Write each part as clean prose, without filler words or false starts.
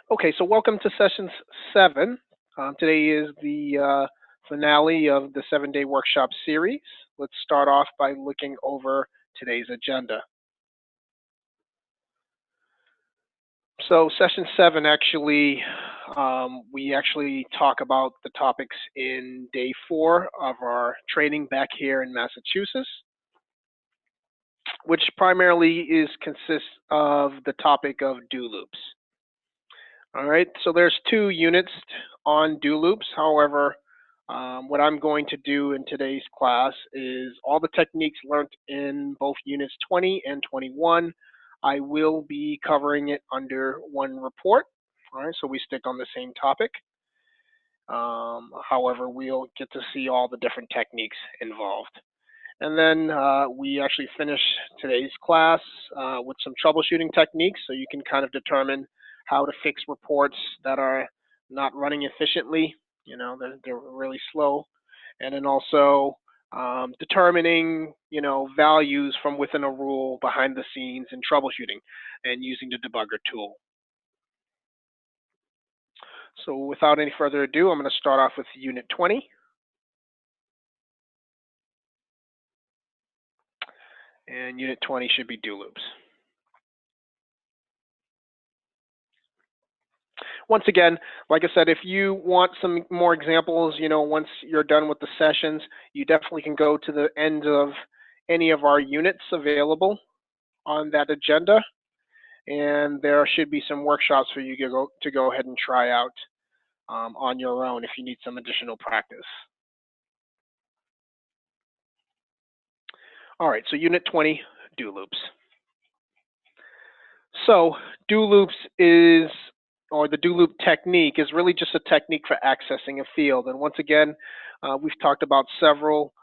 Okay, so welcome to session 7. Today is the finale of the 7-day workshop series. Let's start off by looking over today's agenda. So session 7 actually, we actually talk about the topics in day 4 of our training back here in Massachusetts, which primarily consists of the topic of do loops. All right, so there's 2 units on do loops. However, what I'm going to do in today's class is all the techniques learned in both units 20 and 21. I will be covering it under one report. All right, so we stick on the same topic. However, we'll get to see all the different techniques involved. And then we actually finish today's class with some troubleshooting techniques so you can kind of determine how to fix reports that are not running efficiently. You know, they're really slow. And then also determining, values from within a rule behind the scenes and troubleshooting and using the debugger tool. So without any further ado, I'm going to start off with Unit 20. And Unit 20 should be do loops. Once again, like I said, if you want some more examples, once you're done with the sessions, you definitely can go to the end of any of our units available on that agenda. And there should be some workshops for you to go ahead and try out on your own if you need some additional practice. All right, so Unit 20, do loops. So do loops or the do loop technique is really just a technique for accessing a field. And once again, we've talked about several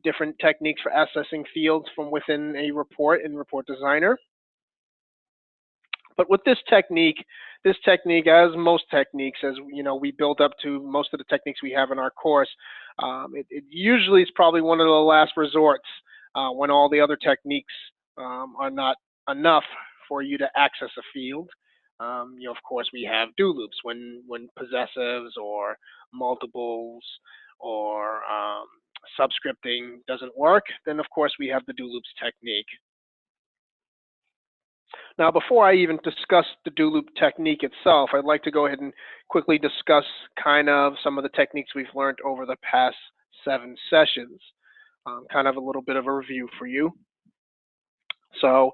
different techniques for accessing fields from within a report in Report Designer. But with this technique, as most techniques, as we build up to most of the techniques we have in our course, it usually is probably one of the last resorts when all the other techniques are not enough for you to access a field. Of course, we have do loops when possessives or multiples or subscripting doesn't work. Then, of course, we have the do loops technique. Now, before I even discuss the do loop technique itself, I'd like to go ahead and quickly discuss kind of some of the techniques we've learned over the past 7 sessions. Kind of a little bit of a review for you. So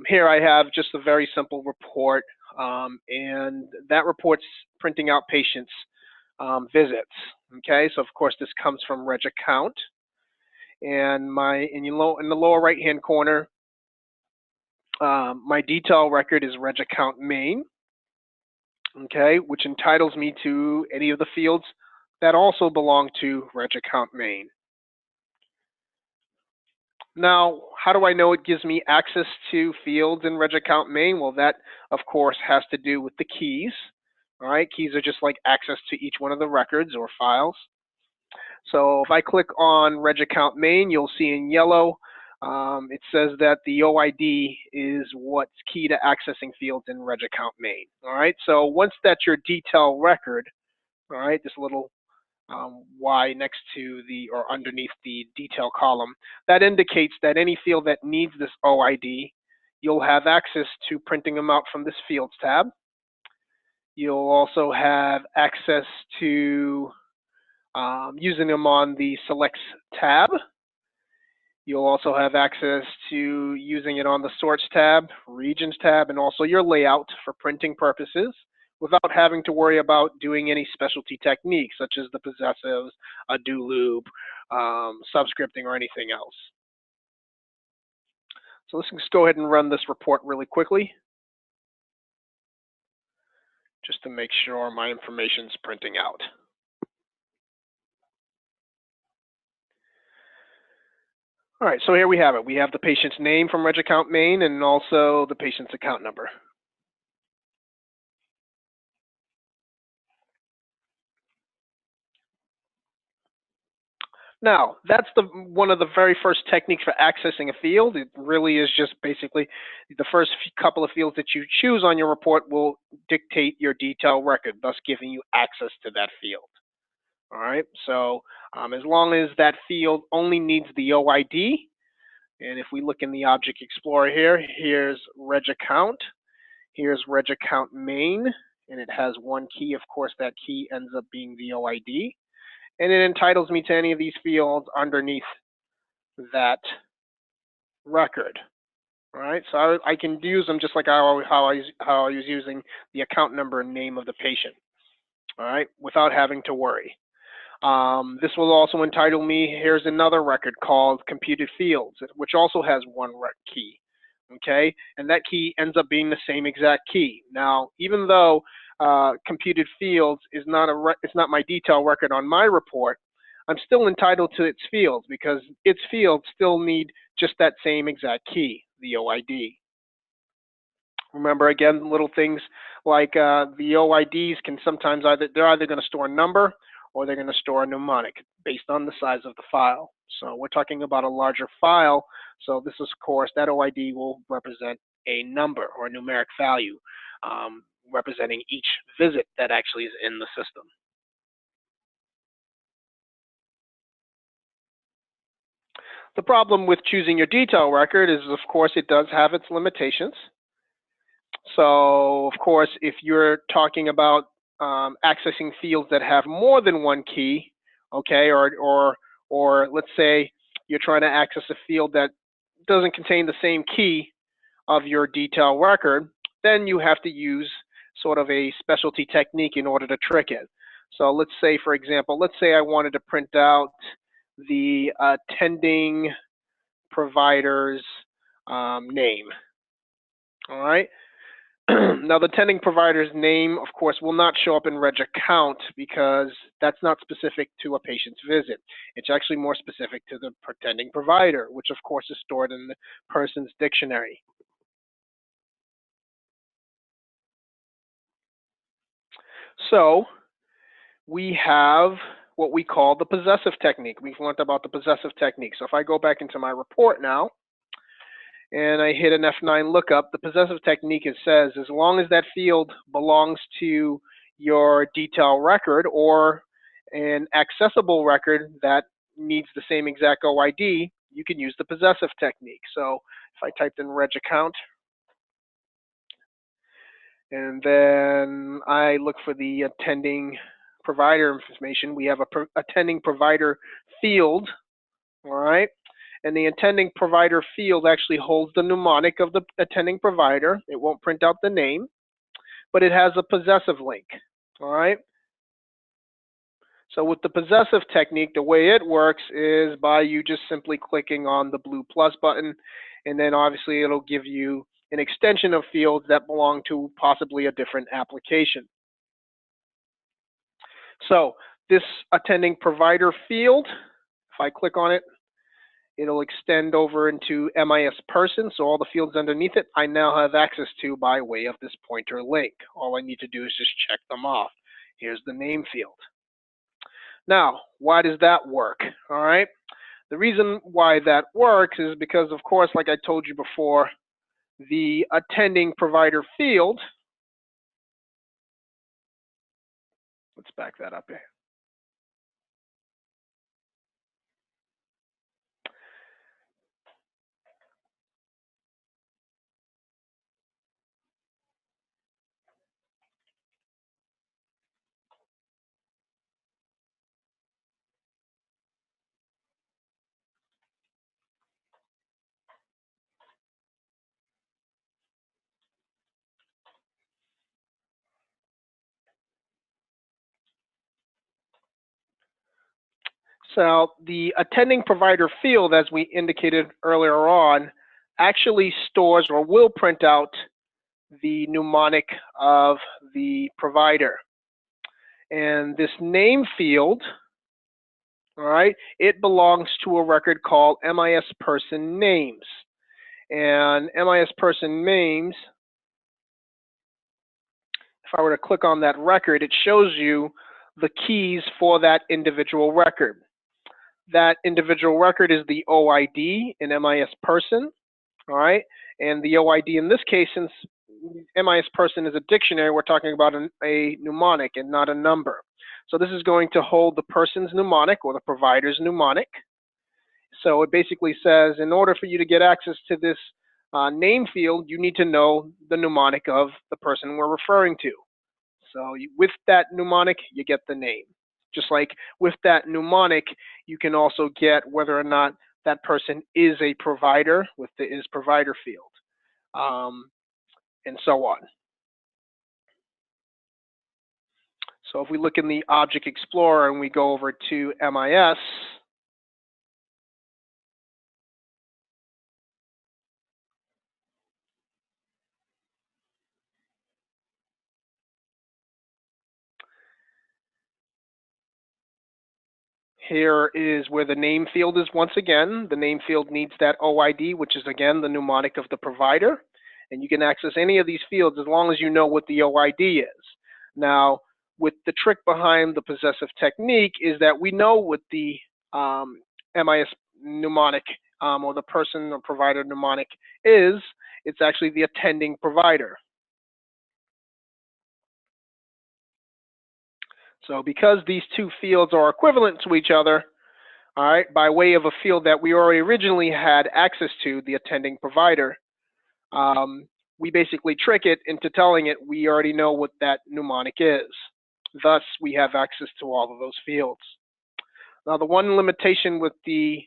here I have just a very simple report, and that report's printing out patients' visits. Okay, so of course this comes from Reg Account, and in the lower right-hand corner, my detail record is Reg Account Main. Okay, which entitles me to any of the fields that also belong to Reg Account Main. Now, how do I know it gives me access to fields in Reg Account Main? Well, that, of course, has to do with the keys. All right, keys are just like access to each one of the records or files. So if I click on Reg Account Main, you'll see in yellow, it says that the OID is what's key to accessing fields in Reg Account Main. All right, so once that's your detail record, all right, this little Y next to or underneath the detail column, that indicates that any field that needs this OID, you'll have access to printing them out from this Fields tab. You'll also have access to using them on the Selects tab. You'll also have access to using it on the Sorts tab, Regions tab, and also your layout for printing purposes, without having to worry about doing any specialty techniques such as the possessives, a do loop, subscripting, or anything else. So let's just go ahead and run this report really quickly, just to make sure my information is printing out. All right, so here we have it. We have the patient's name from Reg Account Main and also the patient's account number. Now, that's one of the very first techniques for accessing a field. It really is just basically the first couple of fields that you choose on your report will dictate your detail record, thus giving you access to that field. All right, so as long as that field only needs the OID, and if we look in the Object Explorer here, here's reg account, here's reg account main, and it has one key. Of course, that key ends up being the OID. And it entitles me to any of these fields underneath that record. All right, so I can use them just like how I was using the account number and name of the patient. All right, without having to worry. This will also entitle me, here's another record called computed fields, which also has one key. Okay, and that key ends up being the same exact key. Now, even though computed fields is not it's not my detail record on my report, I'm still entitled to its fields because its fields still need just that same exact key, the OID. Remember, again, little things like the OIDs can sometimes they're either going to store a number or they're going to store a mnemonic based on the size of the file. So we're talking about a larger file, so this is, of course, that OID will represent a number or a numeric value representing each visit that actually is in the system. The problem with choosing your detail record is, of course, it does have its limitations. So, of course, if you're talking about accessing fields that have more than one key, okay, or let's say you're trying to access a field that doesn't contain the same key of your detail record, then you have to use sort of a specialty technique in order to trick it. So let's say, for example, let's say I wanted to print out the attending provider's name. All right. Now, the attending provider's name, of course, will not show up in reg account because that's not specific to a patient's visit. It's actually more specific to the attending provider, which, of course, is stored in the person's dictionary. So we have what we call the possessive technique. We've learned about the possessive technique. So if I go back into my report now, and I hit an F9 lookup, the possessive technique, it says, as long as that field belongs to your detail record or an accessible record that needs the same exact OID, you can use the possessive technique. So if I typed in reg account, and then I look for the attending provider information, we have a attending provider field, all right? And the attending provider field actually holds the mnemonic of the attending provider. It won't print out the name, but it has a possessive link, all right? So with the possessive technique, the way it works is by you just simply clicking on the blue plus button, and then obviously it'll give you an extension of fields that belong to possibly a different application. So this attending provider field, if I click on it, it'll extend over into MIS person, so all the fields underneath it I now have access to by way of this pointer link. All I need to do is just check them off. Here's the name field. Now, why does that work? All right. The reason why that works is because, of course, like I told you before, the attending provider field, let's back that up here. So the attending provider field, as we indicated earlier on, actually stores or will print out the mnemonic of the provider. And this name field, all right, it belongs to a record called MIS person names. And MIS person names, if I were to click on that record, it shows you the keys for that individual record. that individual record is the OID in MIS person, all right? And the OID in this case, since MIS person is a dictionary, we're talking about a mnemonic and not a number. So this is going to hold the person's mnemonic or the provider's mnemonic. So it basically says, in order for you to get access to this name field, you need to know the mnemonic of the person we're referring to. So with that mnemonic, you get the name. Just like with that mnemonic, you can also get whether or not that person is a provider with the is provider field, and so on. So if we look in the Object Explorer and we go over to MIS, here is where the name field is once again. The name field needs that OID, which is again the mnemonic of the provider. And you can access any of these fields as long as you know what the OID is. Now, with the trick behind the possessive technique is that we know what the MIS mnemonic or the person or provider mnemonic is. It's actually the attending provider. So because these two fields are equivalent to each other, all right, by way of a field that we already originally had access to, the attending provider, we basically trick it into telling it we already know what that mnemonic is. Thus, we have access to all of those fields. Now, the one limitation with the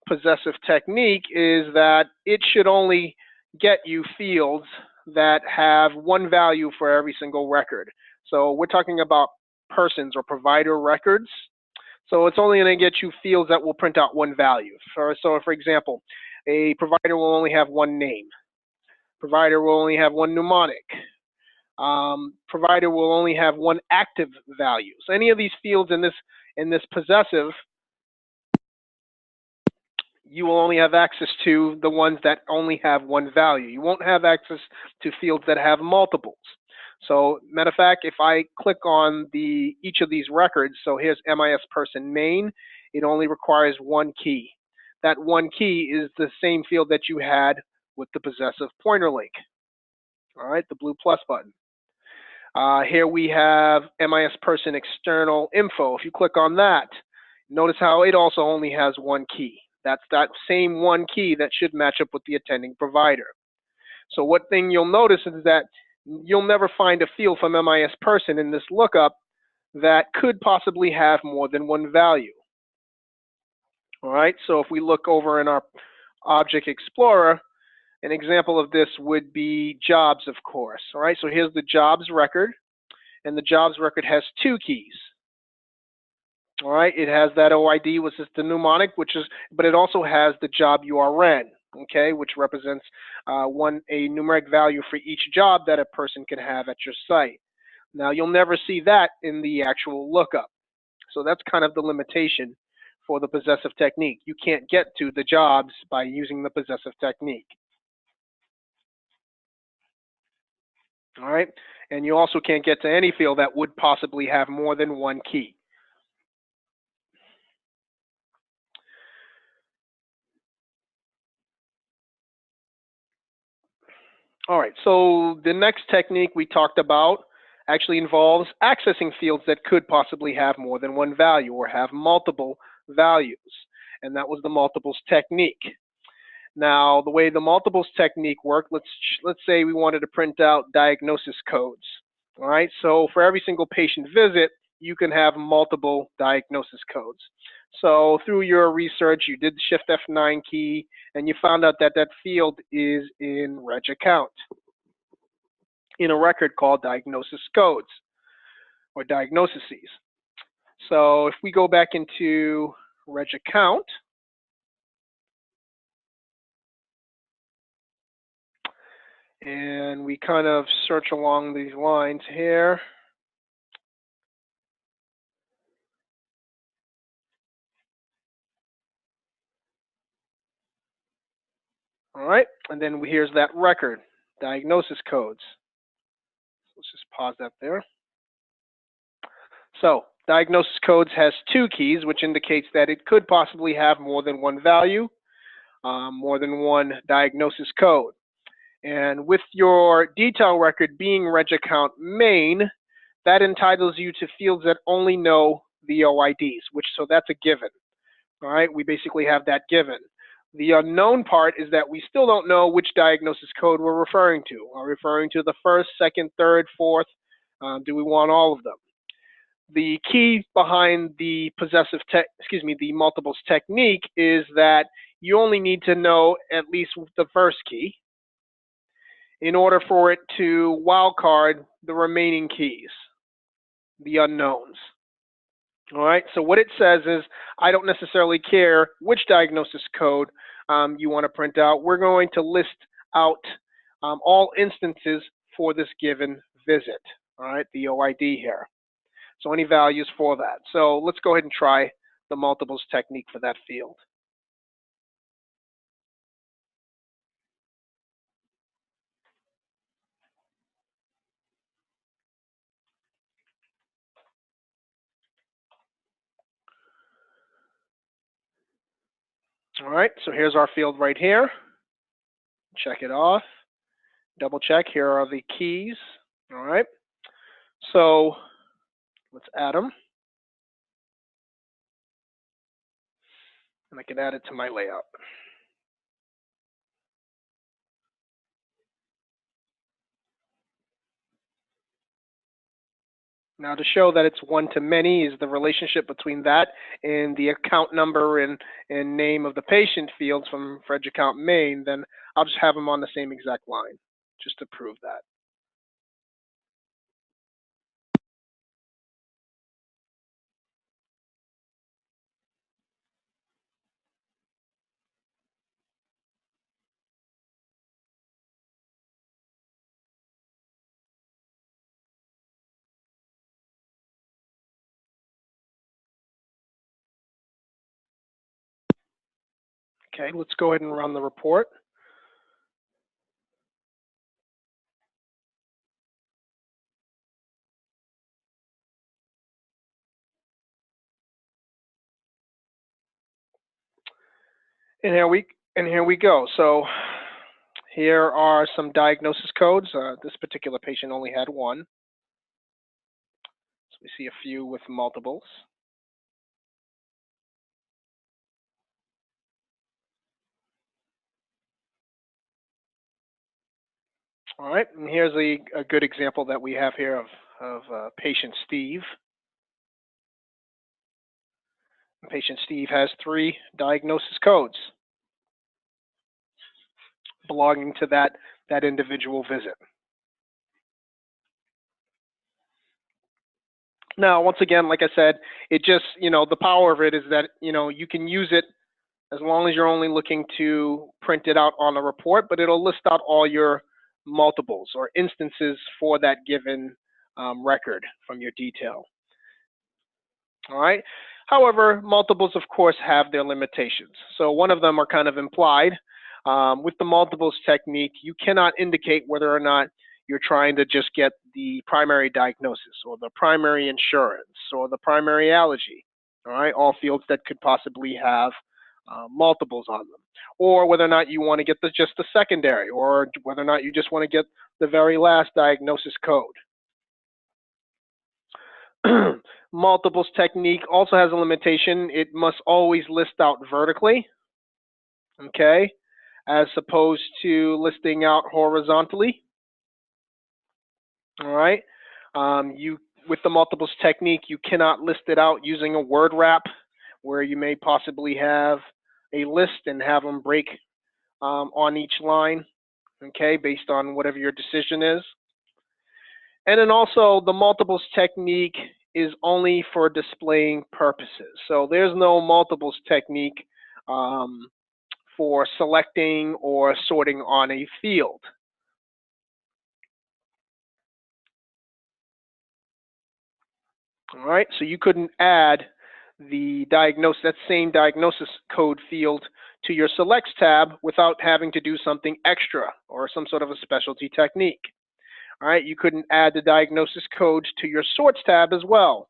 possessive technique is that it should only get you fields that have one value for every single record. So we're talking about persons or provider records. So it's only going to get you fields that will print out one value. So for example, a provider will only have one name. Provider will only have one mnemonic. Provider will only have one active value. So any of these fields in this possessive, you will only have access to the ones that only have one value. You won't have access to fields that have multiples. So matter of fact, if I click on each of these records, so here's MIS person main, it only requires one key. That one key is the same field that you had with the possessive pointer link. All right, the blue plus button. Here we have MIS person external info. If you click on that, notice how it also only has one key. That's that same one key that should match up with the attending provider. So what thing you'll notice is that you'll never find a field from MIS person in this lookup that could possibly have more than one value. All right, so if we look over in our Object Explorer, an example of this would be jobs, of course. All right, so here's the jobs record, and the jobs record has two keys. All right, it has that OID, which is the mnemonic, but it also has the job URN, okay, which represents a numeric value for each job that a person can have at your site. Now, you'll never see that in the actual lookup. So that's kind of the limitation for the possessive technique. You can't get to the jobs by using the possessive technique. All right, and you also can't get to any field that would possibly have more than one key. All right, so the next technique we talked about actually involves accessing fields that could possibly have more than one value or have multiple values, and that was the multiples technique. Now, the way the multiples technique worked, let's say we wanted to print out diagnosis codes. All right, so for every single patient visit, you can have multiple diagnosis codes. So through your research, you did the Shift F9 key, and you found out that that field is in Reg Account, in a record called diagnosis codes, or diagnoses. So if we go back into Reg Account, and we kind of search along these lines here. All right, and then here's that record, diagnosis codes. Let's just pause that there. So Diagnosis codes has two keys, which indicates that it could possibly have more than one value, more than one diagnosis code. And with your detail record being reg account main, that entitles you to fields that only know the OIDs, so that's a given. All right, we basically have that given. The unknown part is that we still don't know which diagnosis code we're referring to. Are we referring to the first, second, third, fourth? Do we want all of them? The key behind the the multiples technique is that you only need to know at least the first key in order for it to wildcard the remaining keys, the unknowns. All right, so what it says is, I don't necessarily care which diagnosis code you want to print out. We're going to list out all instances for this given visit, all right, the OID here. So any values for that. So let's go ahead and try the multiples technique for that field. All right, so here's our field right here. Check it off. Double check. Here are the keys. All right. So let's add them. And I can add it to my layout. Now, to show that it's one-to-many is the relationship between that and the account number and name of the patient fields from reg account main, then I'll just have them on the same exact line, just to prove that. Okay, let's go ahead and run the report. And here we go. So here are some diagnosis codes. This particular patient only had one. So we see a few with multiples. All right, and here's a good example that we have here of patient Steve. Patient Steve has 3 diagnosis codes belonging to that individual visit. Now, once again, like I said, it just, the power of it is that, you can use it as long as you're only looking to print it out on a report, but it'll list out all your multiples or instances for that given record from your detail. All right. However, multiples, of course, have their limitations. So one of them are kind of implied. With the multiples technique, you cannot indicate whether or not you're trying to just get the primary diagnosis or the primary insurance or the primary allergy. All right, all fields that could possibly have multiples on them, or whether or not you want to get just the secondary, or whether or not you just want to get the very last diagnosis code. Multiples technique also has a limitation. It must always list out vertically, okay, as opposed to listing out horizontally. All right. With the multiples technique, you cannot list it out using a word wrap, where you may possibly have a list and have them break on each line, okay, based on whatever your decision is. And then also the multiples technique is only for displaying purposes. So there's no multiples technique for selecting or sorting on a field. All right, so you couldn't add that same diagnosis code field to your selects tab without having to do something extra or some sort of a specialty technique. All right, you couldn't add the diagnosis codes to your sorts tab as well,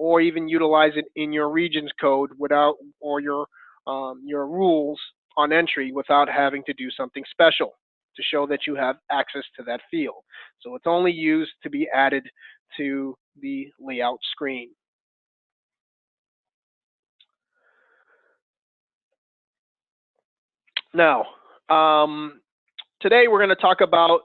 or even utilize it in your regions code without, or your rules on entry without having to do something special to show that you have access to that field. So it's only used to be added to the layout screen. Now, today we're going to talk about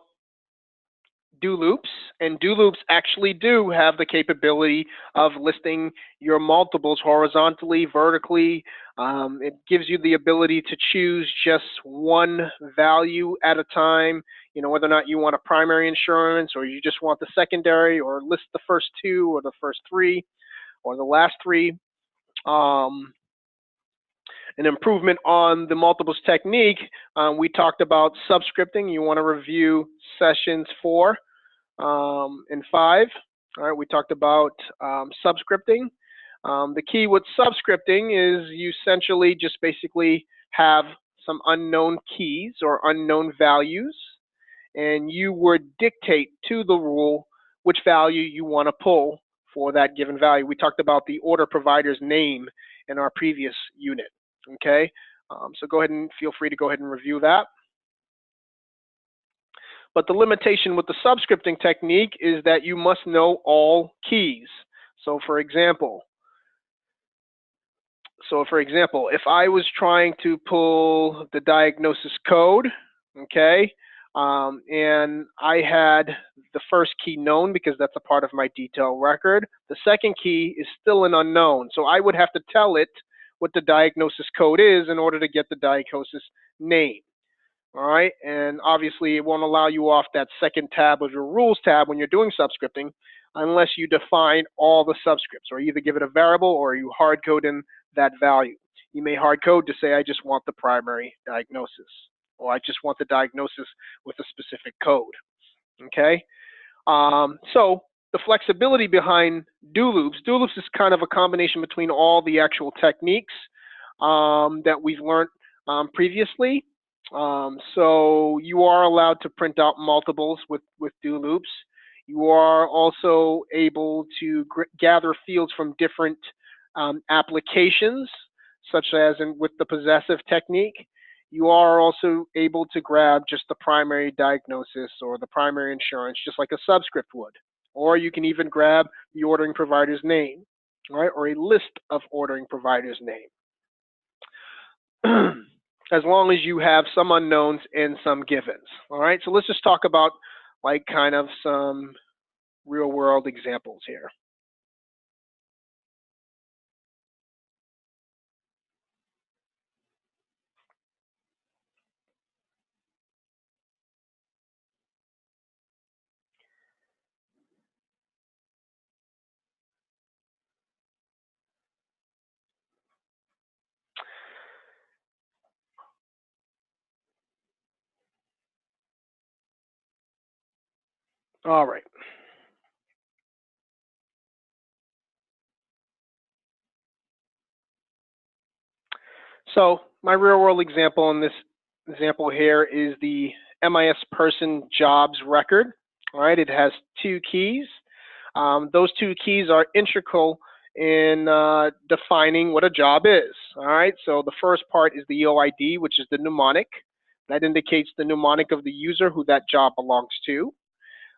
do loops, and do loops actually do have the capability of listing your multiples horizontally, vertically. It gives you the ability to choose just one value at a time, you know, whether or not you want a primary insurance, or you just want the secondary, or list the first two, or the first three, or the last three. An improvement on the multiples technique, we talked about subscripting. You want to review sessions 4 and 5. All right, we talked about subscripting. The key with subscripting is you essentially just basically have some unknown keys or unknown values, and you would dictate to the rule which value you want to pull for that given value. We talked about the order provider's name in our previous unit. Okay, so go ahead and feel free to go ahead and review that. But the limitation with the subscripting technique is that you must know all keys. So for example, if I was trying to pull the diagnosis code, okay, and I had the first key known because that's a part of my detail record, the second key is still an unknown. So I would have to tell it what the diagnosis code is in order to get the diagnosis name. All right, and obviously it won't allow you off that second tab of your rules tab when you're doing subscripting unless you define all the subscripts, or either give it a variable or you hard code in that value. You may hard code to say, I just want the primary diagnosis, or I just want the diagnosis with a specific code. Okay, so the flexibility behind do loops is kind of a combination between all the actual techniques that we've learned previously. So you are allowed to print out multiples with do loops. You are also able to gather fields from different applications, such as with the possessive technique. You are also able to grab just the primary diagnosis or the primary insurance, just like a subscript would. Or you can even grab the ordering provider's name, right, or a list of ordering providers' name. As long as you have some unknowns and some givens. All right, so let's just talk about like kind of some real world examples here. All right. So my real world example in this example here is the MIS person jobs record. All right, it has 2 keys. Those 2 keys are integral in defining what a job is. All right, so the first part is the OID, which is the mnemonic. That indicates the mnemonic of the user who that job belongs to.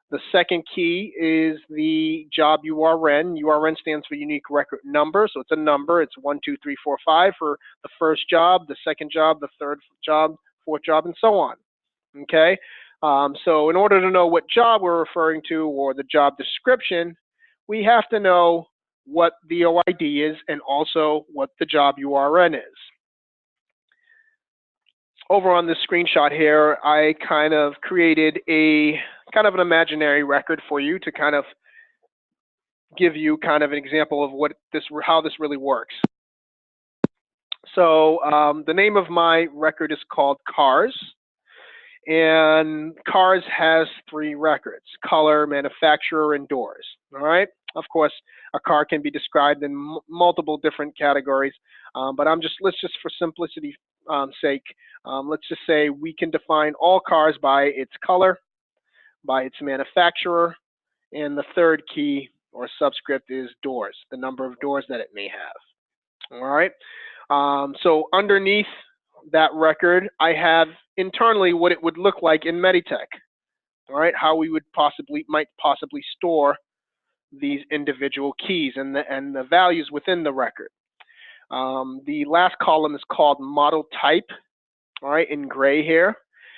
The second key is the job URN. URN stands for unique record number, so it's a number. It's 1, 2, 3, 4, 5 for the first job, the second job, the third job, fourth job, and so on. Okay, so in order to know what job we're referring to or the job description, we have to know what the OID is and also what the job URN is. Over on this screenshot here, I kind of created a kind of an imaginary record for you to kind of give you kind of an example of how this really works. So the name of my record is called Cars, and Cars has 3 records: color, manufacturer, and doors. All right. Of course, a car can be described in multiple different categories, but let's just for simplicity's sake, let's just say we can define all cars by its color, by its manufacturer, and the third key or subscript is doors, the number of doors that it may have. All right. So underneath that record, I have internally what it would look like in Meditech. All right, how we might possibly store these individual keys and the values within the record. The last column is called model type. All right, in gray here,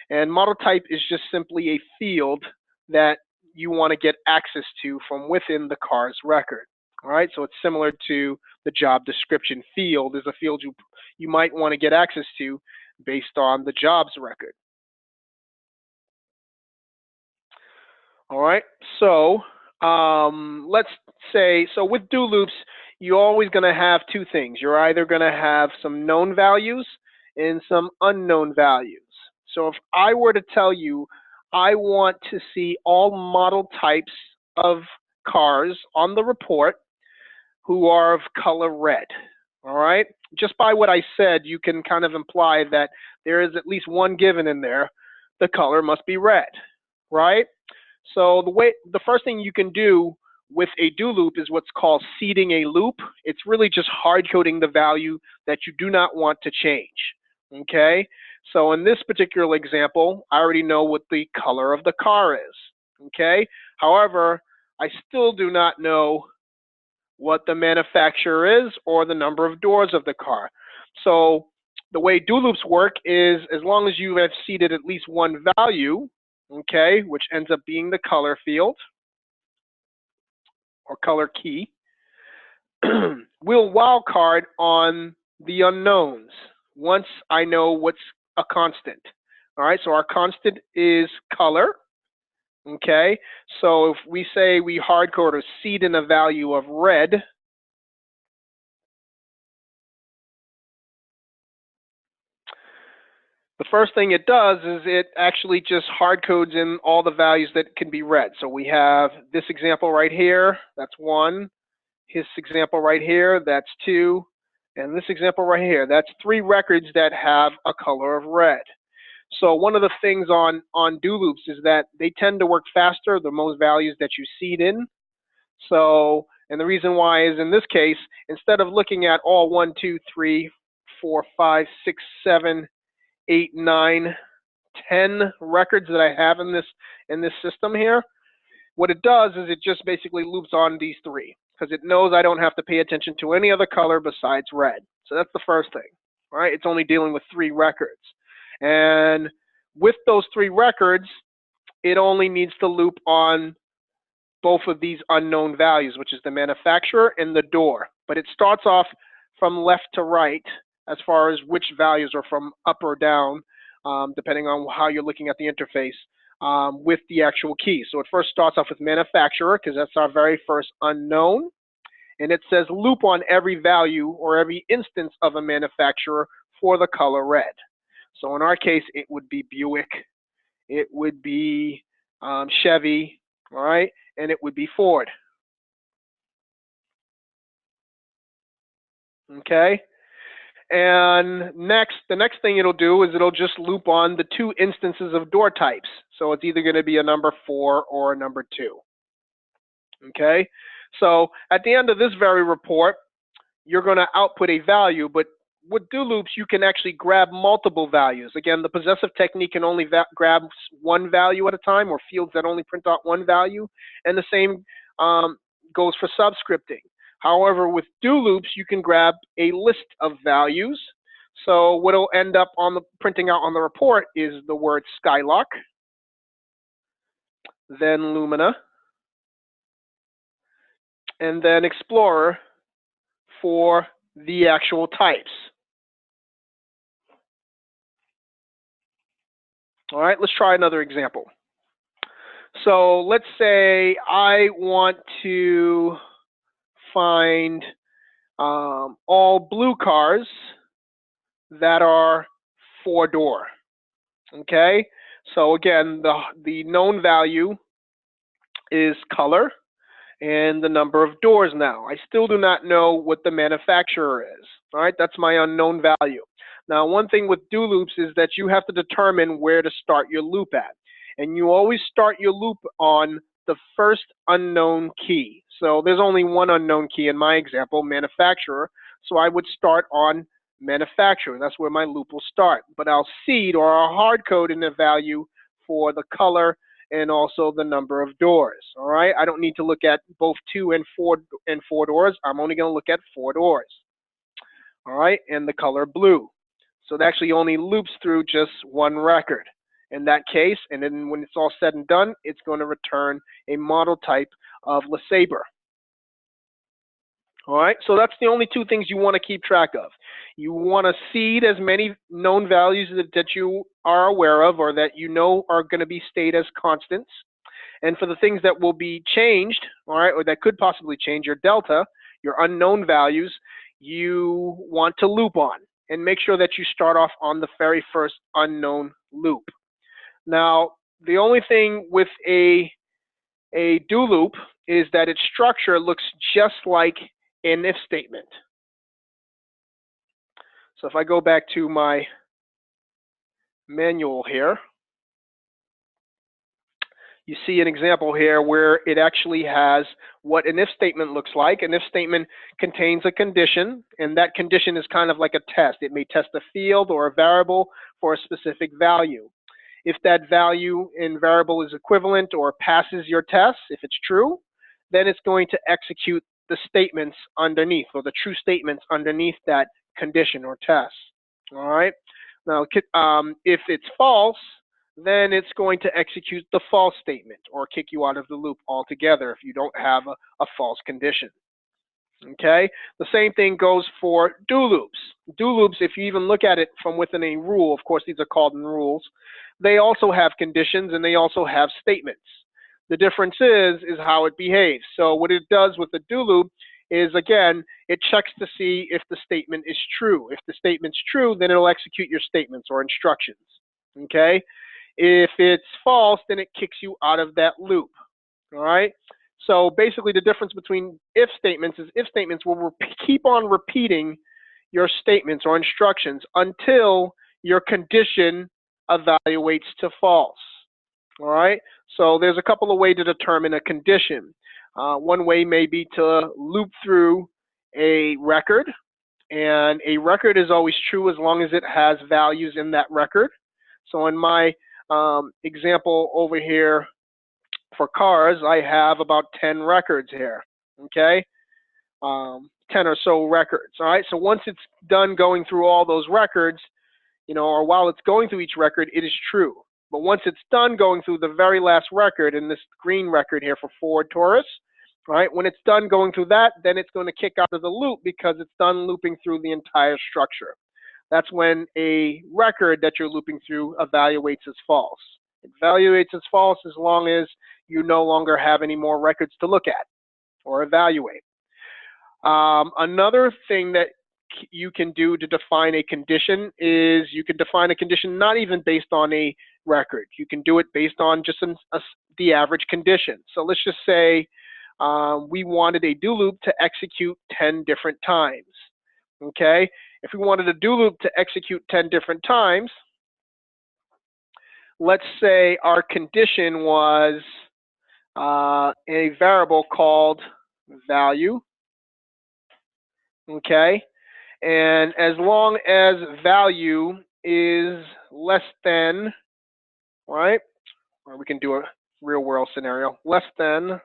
and model type is just simply a field that you want to get access to from within the car's record. All right, so it's similar to the job description field is a field you might want to get access to based on the jobs record. All right, so let's say, so with do loops, you're always going to have two things. You're either going to have some known values and some unknown values. So if I were to tell you I want to see all model types of cars on the report who are of color red, all right? Just by what I said, you can kind of imply that there is at least one given in there. The color must be red, right? So the first thing you can do with a do loop is what's called seeding a loop. It's really just hard coding the value that you do not want to change. Okay, so in this particular example, I already know what the color of the car is. Okay, however, I still do not know what the manufacturer is or the number of doors of the car. So the way do loops work is as long as you have seeded at least one value, okay, which ends up being the color field or color key, we'll wildcard on the unknowns once I know what's a constant. All right, so our constant is color. Okay, so if we say we hardcode or seed in a value of red, the first thing it does is it actually just hard codes in all the values that can be read. So we have this example right here, that's 1. His example right here, that's 2. And this example right here, that's 3 records that have a color of red. So one of the things on do loops is that they tend to work faster the most values that you seed in. So, and the reason why is in this case, instead of looking at all 1, 2, 3, 4, 5, 6, 7, 8, 9, 10 records that I have in this system here, what it does is it just basically loops on these 3 because it knows I don't have to pay attention to any other color besides red. So that's the first thing, right? It's only dealing with 3 records. And with those 3 records, it only needs to loop on both of these unknown values, which is the manufacturer and the door. But it starts off from left to right as far as which values are from up or down, depending on how you're looking at the interface with the actual key. So it first starts off with manufacturer because that's our very first unknown. And it says loop on every value or every instance of a manufacturer for the color red. So in our case, it would be Buick, it would be Chevy, all right, and it would be Ford. Okay, and the next thing it'll do is it'll just loop on the 2 instances of door types. So it's either going to be a number 4 or a number 2. Okay, so at the end of this very report, you're going to output a value, but with do loops, you can actually grab multiple values. Again, the possessive technique can only grab one value at a time, or fields that only print out one value, and the same goes for subscripting. However, with do loops, you can grab a list of values. So what will end up printing out on the report is the word Skylark, then Lumina, and then Explorer for the actual types. All right, let's try another example. So let's say I want to find all blue cars that are 4-door. Okay, so again, the known value is color and the number of doors now. I still do not know what the manufacturer is. All right, that's my unknown value. Now, one thing with do loops is that you have to determine where to start your loop at. And you always start your loop on the first unknown key. So there's only one unknown key in my example, manufacturer. So I would start on manufacturer. That's where my loop will start. But I'll seed or I'll hard code in the value for the color and also the number of doors. All right. I don't need to look at both 2 and 4 doors. I'm only going to look at 4 doors. All right. And the color blue. So it actually only loops through just one record in that case. And then when it's all said and done, it's going to return a model type of LeSabre. All right, so that's the only two things you want to keep track of. You want to seed as many known values that you are aware of or that you know are going to be stayed as constants. And for the things that will be changed, all right, or that could possibly change, your delta, your unknown values, you want to loop on and make sure that you start off on the very first unknown loop. Now, the only thing with a do loop is that its structure looks just like an if statement. So if I go back to my manual here, you see an example here where it actually has what an if statement looks like. An if statement contains a condition, and that condition is kind of like a test. It may test a field or a variable for a specific value. If that value in variable is equivalent or passes your test, if it's true, then it's going to execute the statements underneath, or the true statements underneath that condition or test. All right. Now, if it's false, then it's going to execute the false statement or kick you out of the loop altogether if you don't have a false condition. Okay. The same thing goes for do loops. Do loops, if you even look at it from within a rule, of course these are called rules, they also have conditions and they also have statements. The difference is how it behaves. So what it does with the do loop is, again, it checks to see if the statement is true. If the statement's true, then it'll execute your statements or instructions. Okay? If it's false, then it kicks you out of that loop. All right? So basically the difference between if statements is if statements will keep on repeating your statements or instructions until your condition evaluates to false. All right, so there's a couple of ways to determine a condition. One way may be to loop through a record, and a record is always true as long as it has values in that record. So in my example over here for cars, I have about 10 records here, okay? 10 or so records, all right? So once it's done going through all those records, you know, or while it's going through each record, it is true. But once it's done going through the very last record, in this green record here for Ford Taurus, right? When it's done going through that, then it's going to kick out of the loop because it's done looping through the entire structure. That's when a record that you're looping through evaluates as false. It evaluates as false as long as you no longer have any more records to look at or evaluate. Another thing that you can do to define a condition is you can define a condition not even based on a record. You can do it based on just the average condition. So let's just say we wanted a do loop to execute 10 different times. Okay? If we wanted a do loop to execute 10 different times, let's say our condition was a variable called value. Okay? And as long as value is less than, right, or we can do a real world scenario, less than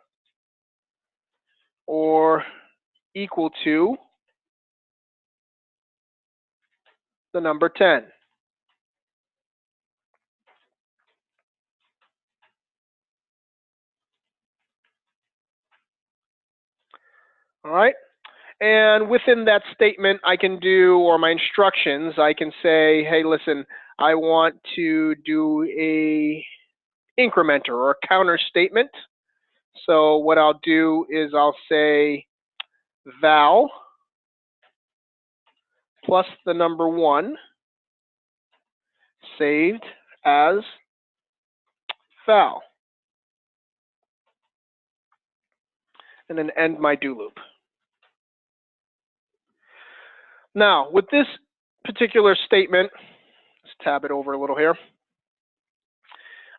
or equal to the number 10. All right. And within that statement, I can do, or my instructions, I can say, hey, listen, I want to do a incrementer or a counter statement. So what I'll do is I'll say val plus the number 1 saved as val. And then end my do loop. Now, with this particular statement, let's tab it over a little here.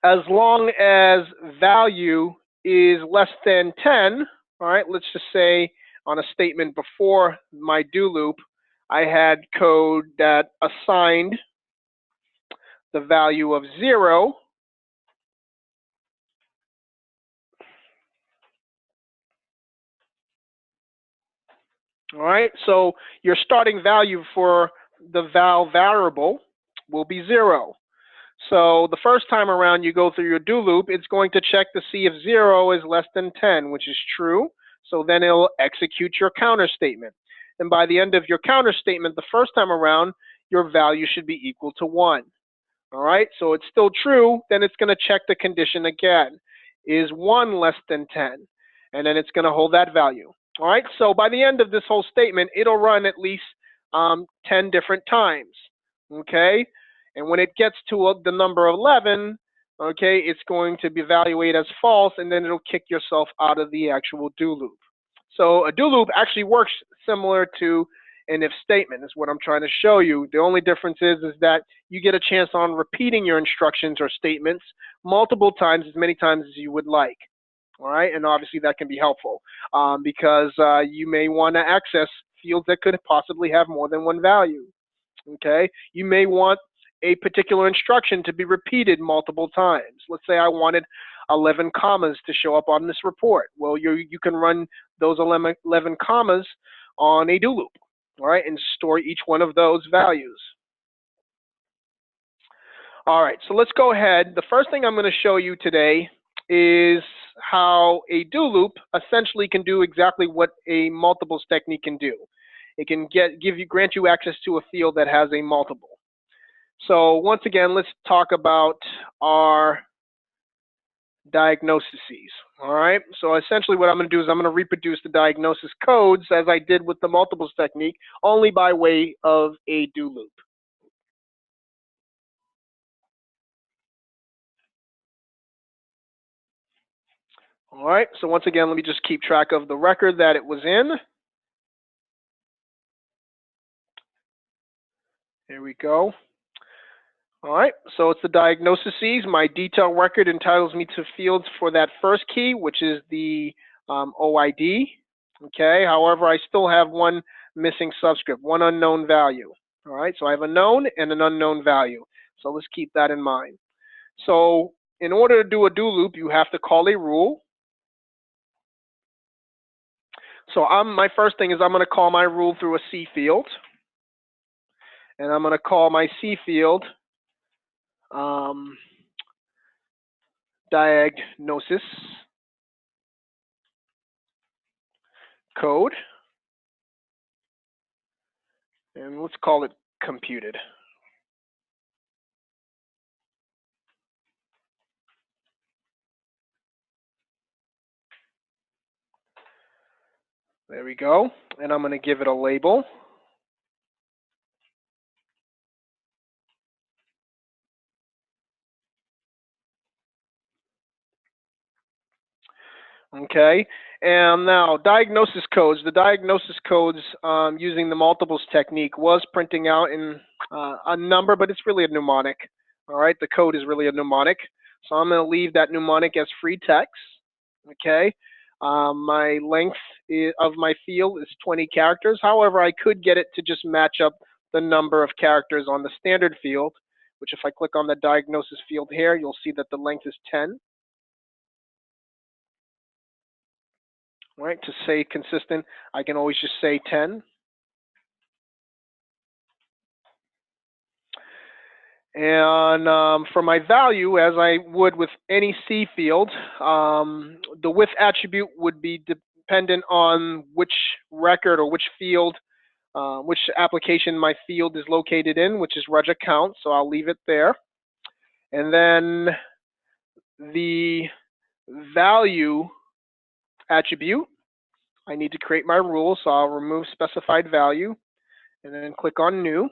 As long as value is less than 10, All right, let's just say on a statement before my do loop, I had code that assigned the value of 0 . All right, so your starting value for the val variable will be 0. So the first time around you go through your do loop, it's going to check to see if 0 is less than 10, which is true. So then it'll execute your counter statement. And by the end of your counter statement, the first time around, your value should be equal to 1. All right, so it's still true. Then it's going to check the condition again. Is 1 less than 10? And then it's going to hold that value. All right, so by the end of this whole statement, it'll run at least 10 different times. Okay, and when it gets to the number 11, okay, it's going to be evaluated as false, and then it'll kick yourself out of the actual do loop. So a do loop actually works similar to an if statement, is what I'm trying to show you. The only difference is that you get a chance on repeating your instructions or statements multiple times, as many times as you would like. All right, and obviously that can be helpful because you may want to access fields that could possibly have more than one value. Okay, you may want a particular instruction to be repeated multiple times. Let's say I wanted 11 commas to show up on this report. Well, you can run those 11 commas on a do loop, all right, and store each one of those values. All right, so let's go ahead. The first thing I'm going to show you today is how a do loop essentially can do exactly what a multiples technique can do. It can grant you access to a field that has a multiple. So once again, let's talk about our diagnoses. All right, so essentially what I'm going to do is I'm going to reproduce the diagnosis codes as I did with the multiples technique, only by way of a do loop. All right, so once again, let me just keep track of the record that it was in. Here we go. All right, so it's the diagnoses. My detail record entitles me to fields for that first key, which is the OID. Okay, however, I still have one missing subscript, one unknown value. All right, so I have a known and an unknown value. So let's keep that in mind. So in order to do a do loop, you have to call a rule. So my first thing is I'm going to call my rule through a C field. And I'm going to call my C field diagnosis code. And let's call it computed. There we go. And I'm going to give it a label. Okay, and now diagnosis codes. The diagnosis codes using the multiples technique was printing out in a number, but it's really a mnemonic. All right, the code is really a mnemonic. So I'm going to leave that mnemonic as free text. Okay, my length of my field is 20 characters. However, I could get it to just match up the number of characters on the standard field, which if I click on the diagnosis field here, you'll see that the length is 10. Right, to stay consistent, I can always just say 10. And for my value, as I would with any C field, the width attribute would be dependent on which record or which field, which application my field is located in, which is RegAccount, so I'll leave it there. And then the value attribute, I need to create my rule, so I'll remove specified value and then click on new.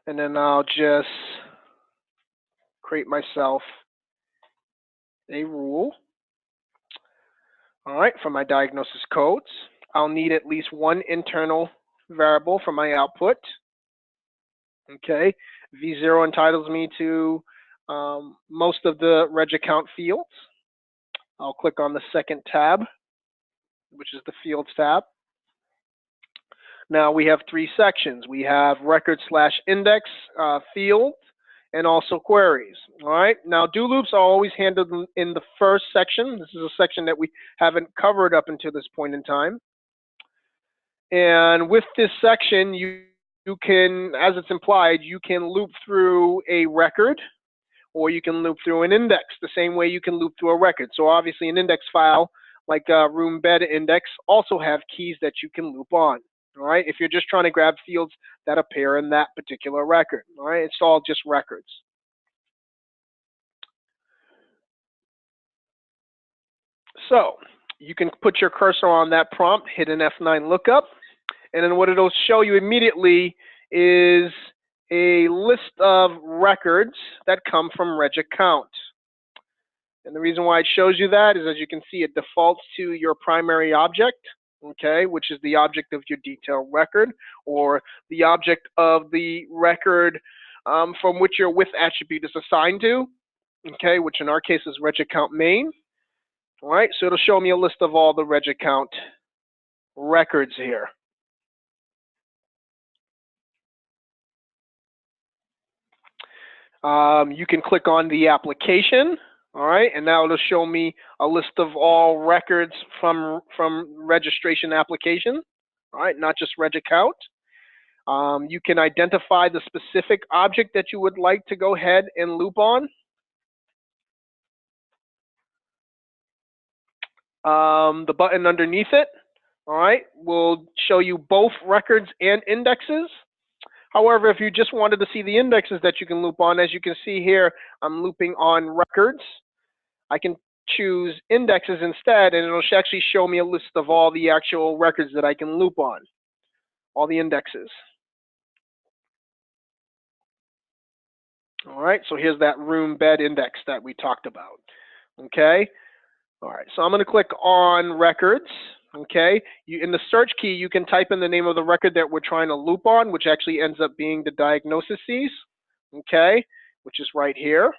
And then I'll just create myself a rule. All right, for my diagnosis codes, I'll need at least one internal variable for my output. Okay, V0 entitles me to most of the reg account fields. I'll click on the second tab, which is the Fields tab. Now we have three sections. We have record/index field and also queries. All right. Now do loops are always handled in the first section. This is a section that we haven't covered up until this point in time. And with this section, you can, as it's implied, you can loop through a record, or you can loop through an index the same way you can loop through a record. So obviously an index file like a room bed index also have keys that you can loop on. All right, if you're just trying to grab fields that appear in that particular record. All right, it's all just records. So you can put your cursor on that prompt, hit an F9 lookup, and then what it'll show you immediately is a list of records that come from reg account. And the reason why it shows you that is, as you can see, it defaults to your primary object, okay, which is the object of your detail record, or the object of the record from which your with attribute is assigned to, okay, which in our case is reg account main. All right, so it'll show me a list of all the reg account records here. You can click on the application, all right, and now it'll show me a list of all records from registration application, all right, not just reg account. You can identify the specific object that you would like to go ahead and loop on. The button underneath it, all right, will show you both records and indexes. However, if you just wanted to see the indexes that you can loop on, as you can see here, I'm looping on records. I can choose indexes instead, and it'll actually show me a list of all the actual records that I can loop on, all the indexes. All right, so here's that room bed index that we talked about, okay? All right, so I'm going to click on records. Okay, in the search key, you can type in the name of the record that we're trying to loop on, which actually ends up being the diagnoses, okay, which is right here.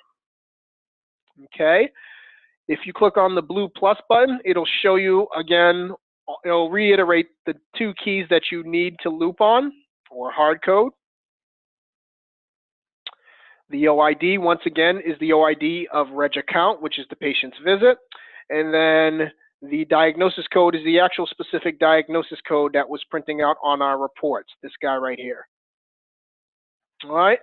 Okay, if you click on the blue plus button, it'll show you again, it'll reiterate the two keys that you need to loop on, or hard code. The OID, once again, is the OID of reg account, which is the patient's visit, and then the diagnosis code is the actual specific diagnosis code that was printing out on our reports, this guy right here. All right,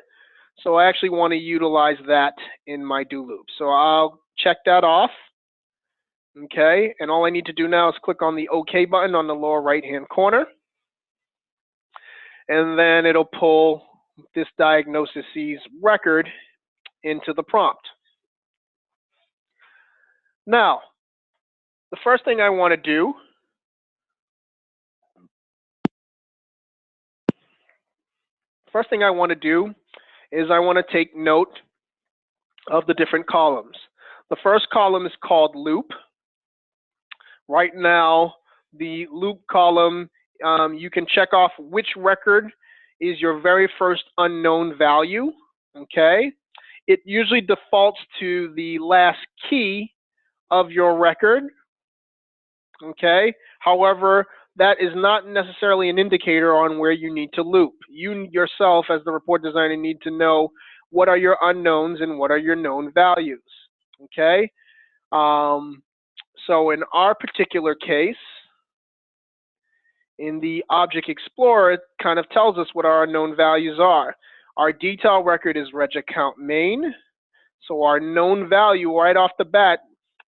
so I actually want to utilize that in my do loop. So I'll check that off, okay, and all I need to do now is click on the OK button on the lower right-hand corner, and then it'll pull this diagnoses record into the prompt. Now, the first thing I want to do is I want to take note of the different columns. The first column is called loop. Right now, the loop column, you can check off which record is your very first unknown value, okay? It usually defaults to the last key of your record, okay? However, that is not necessarily an indicator on where you need to loop. You yourself, as the report designer, need to know what are your unknowns and what are your known values, okay? So in our particular case, in the Object Explorer, it kind of tells us what our unknown values are. Our detail record is reg account main, so our known value right off the bat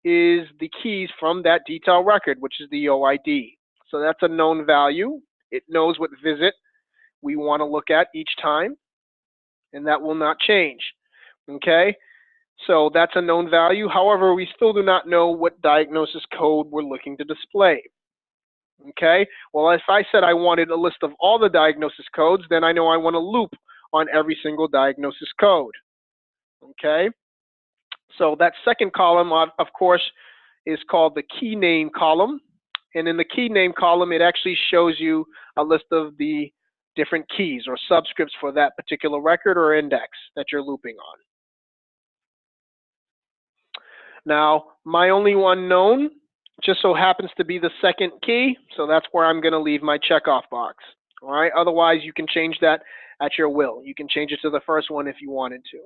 is the keys from that detail record, which is the OID. So that's a known value. It knows what visit we want to look at each time, and that will not change, okay? So that's a known value. However, we still do not know what diagnosis code we're looking to display, okay? Well, if I said I wanted a list of all the diagnosis codes, then I know I want to loop on every single diagnosis code, okay? So that second column, of course, is called the key name column. And in the key name column, it actually shows you a list of the different keys or subscripts for that particular record or index that you're looping on. Now, my only one known just so happens to be the second key, so that's where I'm going to leave my checkoff box. All right. Otherwise, you can change that at your will. You can change it to the first one if you wanted to.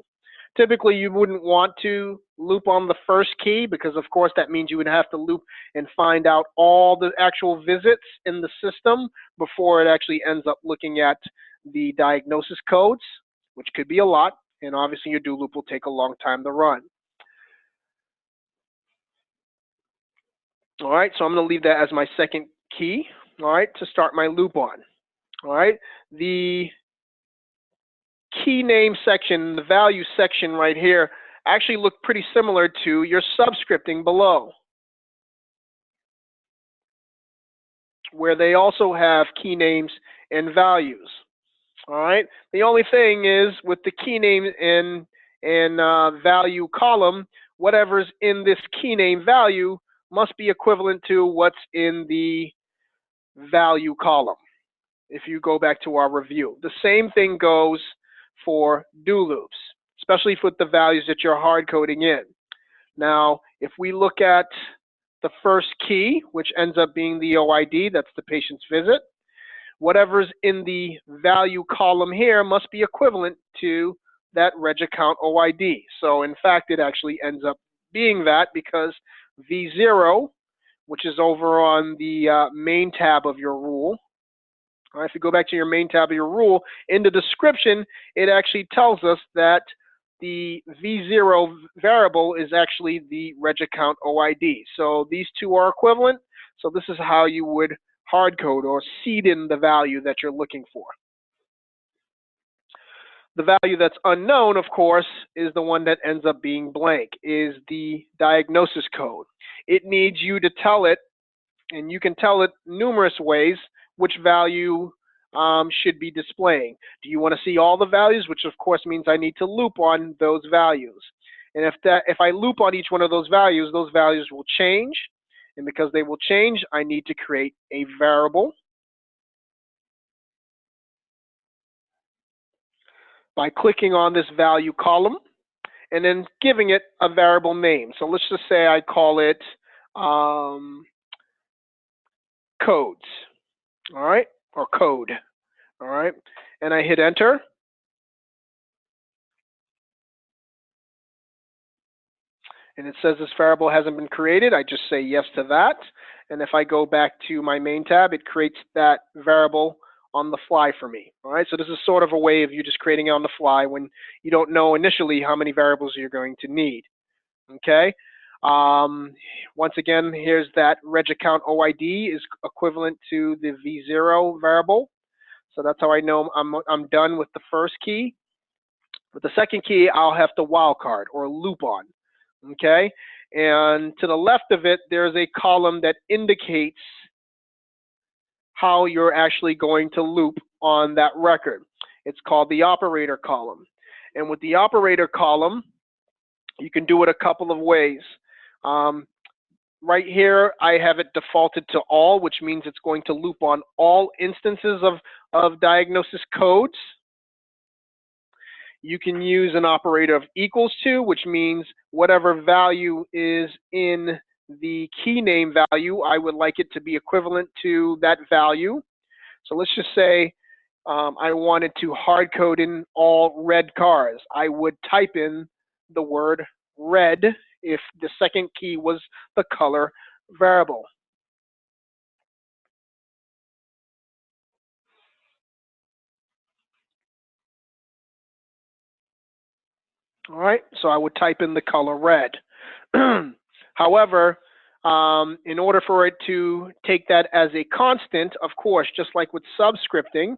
Typically, you wouldn't want to loop on the first key because, of course, that means you would have to loop and find out all the actual visits in the system before it actually ends up looking at the diagnosis codes, which could be a lot, and obviously your do loop will take a long time to run. All right, so I'm going to leave that as my second key, all right, to start my loop on. All right, the key name section, the value section right here, actually look pretty similar to your subscripting below, where they also have key names and values. All right. The only thing is with the key name and value column, whatever's in this key name value must be equivalent to what's in the value column. If you go back to our review, the same thing goes for do loops, especially with the values that you're hard coding in. Now, if we look at the first key, which ends up being the OID, that's the patient's visit, whatever's in the value column here must be equivalent to that reg account OID. So in fact, it actually ends up being that because V0, which is over on the main tab of your rule. All right, if you go back to your main tab of your rule, in the description, it actually tells us that the V0 variable is actually the reg account OID. So these two are equivalent. So this is how you would hard code or seed in the value that you're looking for. The value that's unknown, of course, is the one that ends up being blank, is the diagnosis code. It needs you to tell it, and you can tell it numerous ways, which value should be displaying. Do you want to see all the values, which of course means I need to loop on those values. And if I loop on each one of those values will change. And because they will change, I need to create a variable by clicking on this value column and then giving it a variable name. So let's just say I call it codes, all right, or code, all right, and I hit enter. And it says this variable hasn't been created. I just say yes to that. And if I go back to my main tab, it creates that variable on the fly for me. All right, so this is sort of a way of you just creating it on the fly when you don't know initially how many variables you're going to need. Okay. Once again, here's that reg account OID is equivalent to the V0 variable. So that's how I know I'm done with the first key. With the second key, I'll have to wildcard or loop on. Okay, and to the left of it, there's a column that indicates how you're actually going to loop on that record. It's called the operator column. And with the operator column, you can do it a couple of ways. Right here, I have it defaulted to all, which means it's going to loop on all instances of diagnosis codes. You can use an operator of equals to, which means whatever value is in the key name value, I would like it to be equivalent to that value. So let's just say I wanted to hard code in all red cars. I would type in the word red if the second key was the color variable. All right, so I would type in the color red. However, in order for it to take that as a constant, of course, just like with subscripting,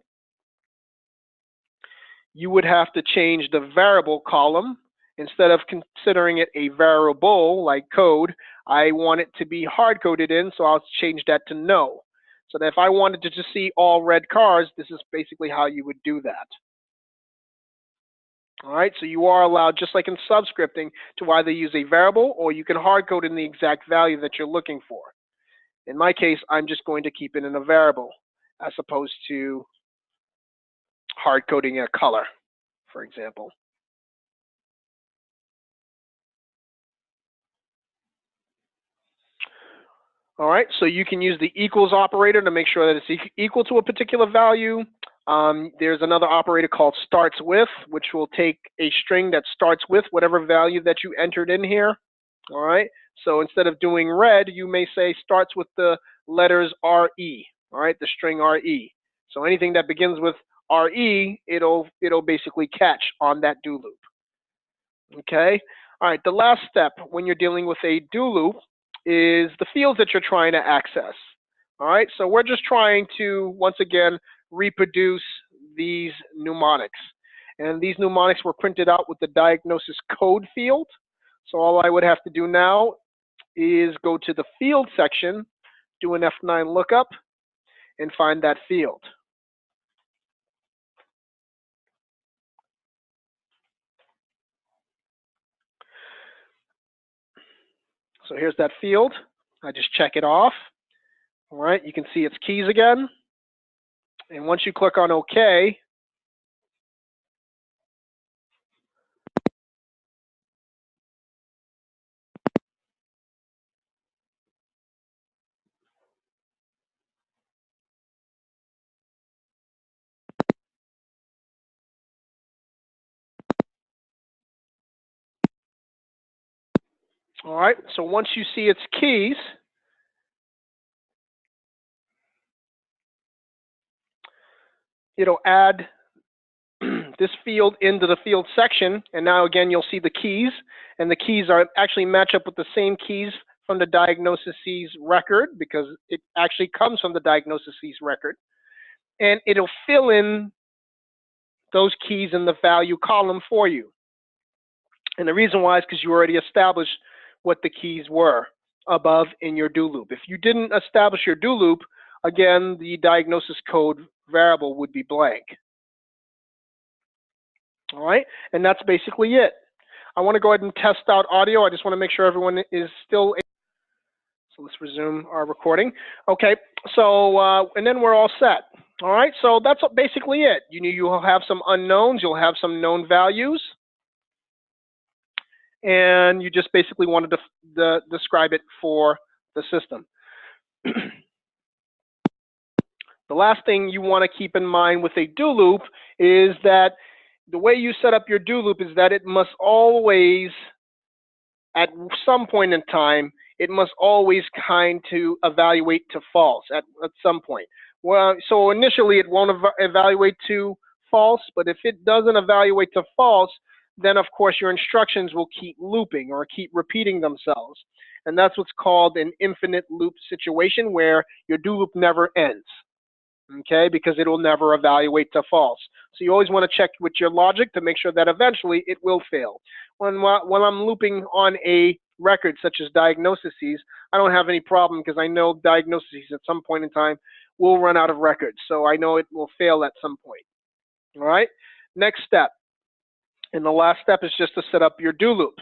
you would have to change the variable column. Instead of considering it a variable like code, I want it to be hard-coded in, so I'll change that to no. So that if I wanted to just see all red cars, this is basically how you would do that. All right, so you are allowed, just like in subscripting, to either use a variable or you can hard code in the exact value that you're looking for. In my case, I'm just going to keep it in a variable as opposed to hard coding a color, for example. All right, so you can use the equals operator to make sure that it's equal to a particular value. There's another operator called starts with, which will take a string that starts with whatever value that you entered in here. All right, so instead of doing red, you may say starts with the letters RE. All right, the string RE. So anything that begins with RE, it'll basically catch on that do loop. Okay. All right. The last step when you're dealing with a do loop is the fields that you're trying to access. All right. So we're just trying to once again reproduce these mnemonics, and these mnemonics were printed out with the diagnosis code field. So all I would have to do now is go to the field section, do an F9 lookup, and find that field. So here's that field. I just check it off. All right, you can see its keys again. And once you click on OK, all right, so once you see its keys, it'll add this field into the field section, and now again you'll see the keys, and the keys are actually match up with the same keys from the diagnosis record, because it actually comes from the diagnosis record, and it'll fill in those keys in the value column for you. And the reason why is because you already established what the keys were above in your do loop. If you didn't establish your do loop, again, the diagnosis code variable would be blank. All right, and that's basically it. I want to go ahead and test out audio. I just want to make sure everyone is still. So let's resume our recording. Okay, so and then we're all set. All right, so that's basically it. You'll have some unknowns, you'll have some known values, and you just basically wanted to describe it for the system. The last thing you want to keep in mind with a do loop is that the way you set up your do loop is that it must always, at some point in time, it must always kind to evaluate to false at some point. Well, so initially it won't evaluate to false, but if it doesn't evaluate to false, then of course your instructions will keep looping or keep repeating themselves. And that's what's called an infinite loop situation, where your do loop never ends. Okay, because it will never evaluate to false. So you always want to check with your logic to make sure that eventually it will fail. When I'm looping on a record such as diagnoses, I don't have any problem because I know diagnoses at some point in time will run out of records. So I know it will fail at some point. All right, next step. And the last step is just to set up your do loop.